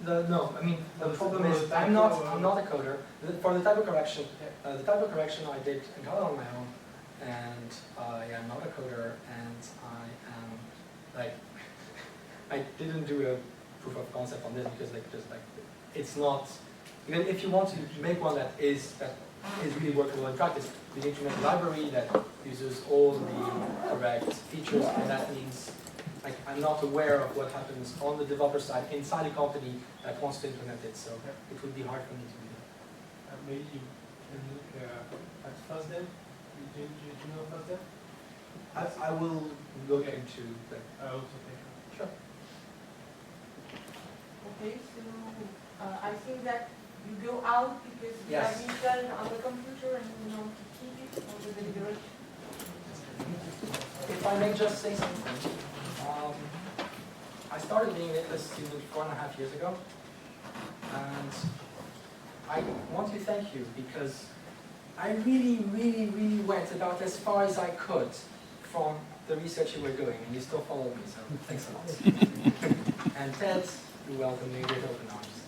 B: The problem is I'm not a coder. For the typo correction, the typo correction I did entirely on my own, and I am not a coder, and I didn't do a proof of concept on this because it's not. Even if you want to make one that
J: is really workable in practice. We need to make a library that uses all the correct features, and that means like, I'm not aware of what happens on the developer side inside a company that wants to implement it, so it would be hard for me to do that.
I: Maybe you can look at FastDev. Do you know FastDev?
J: I will look into that. Sure.
A: Okay, so I think that you go out because you
J: Yes.
A: have it done on the computer and you want to keep it for the deliberation.
J: If I may just say something, I started being a student 4.5 years ago, and I want to thank you because I really went about as far as I could from the research you were doing, and you still follow me, so thanks a lot. And Ted, you welcome me with open arms.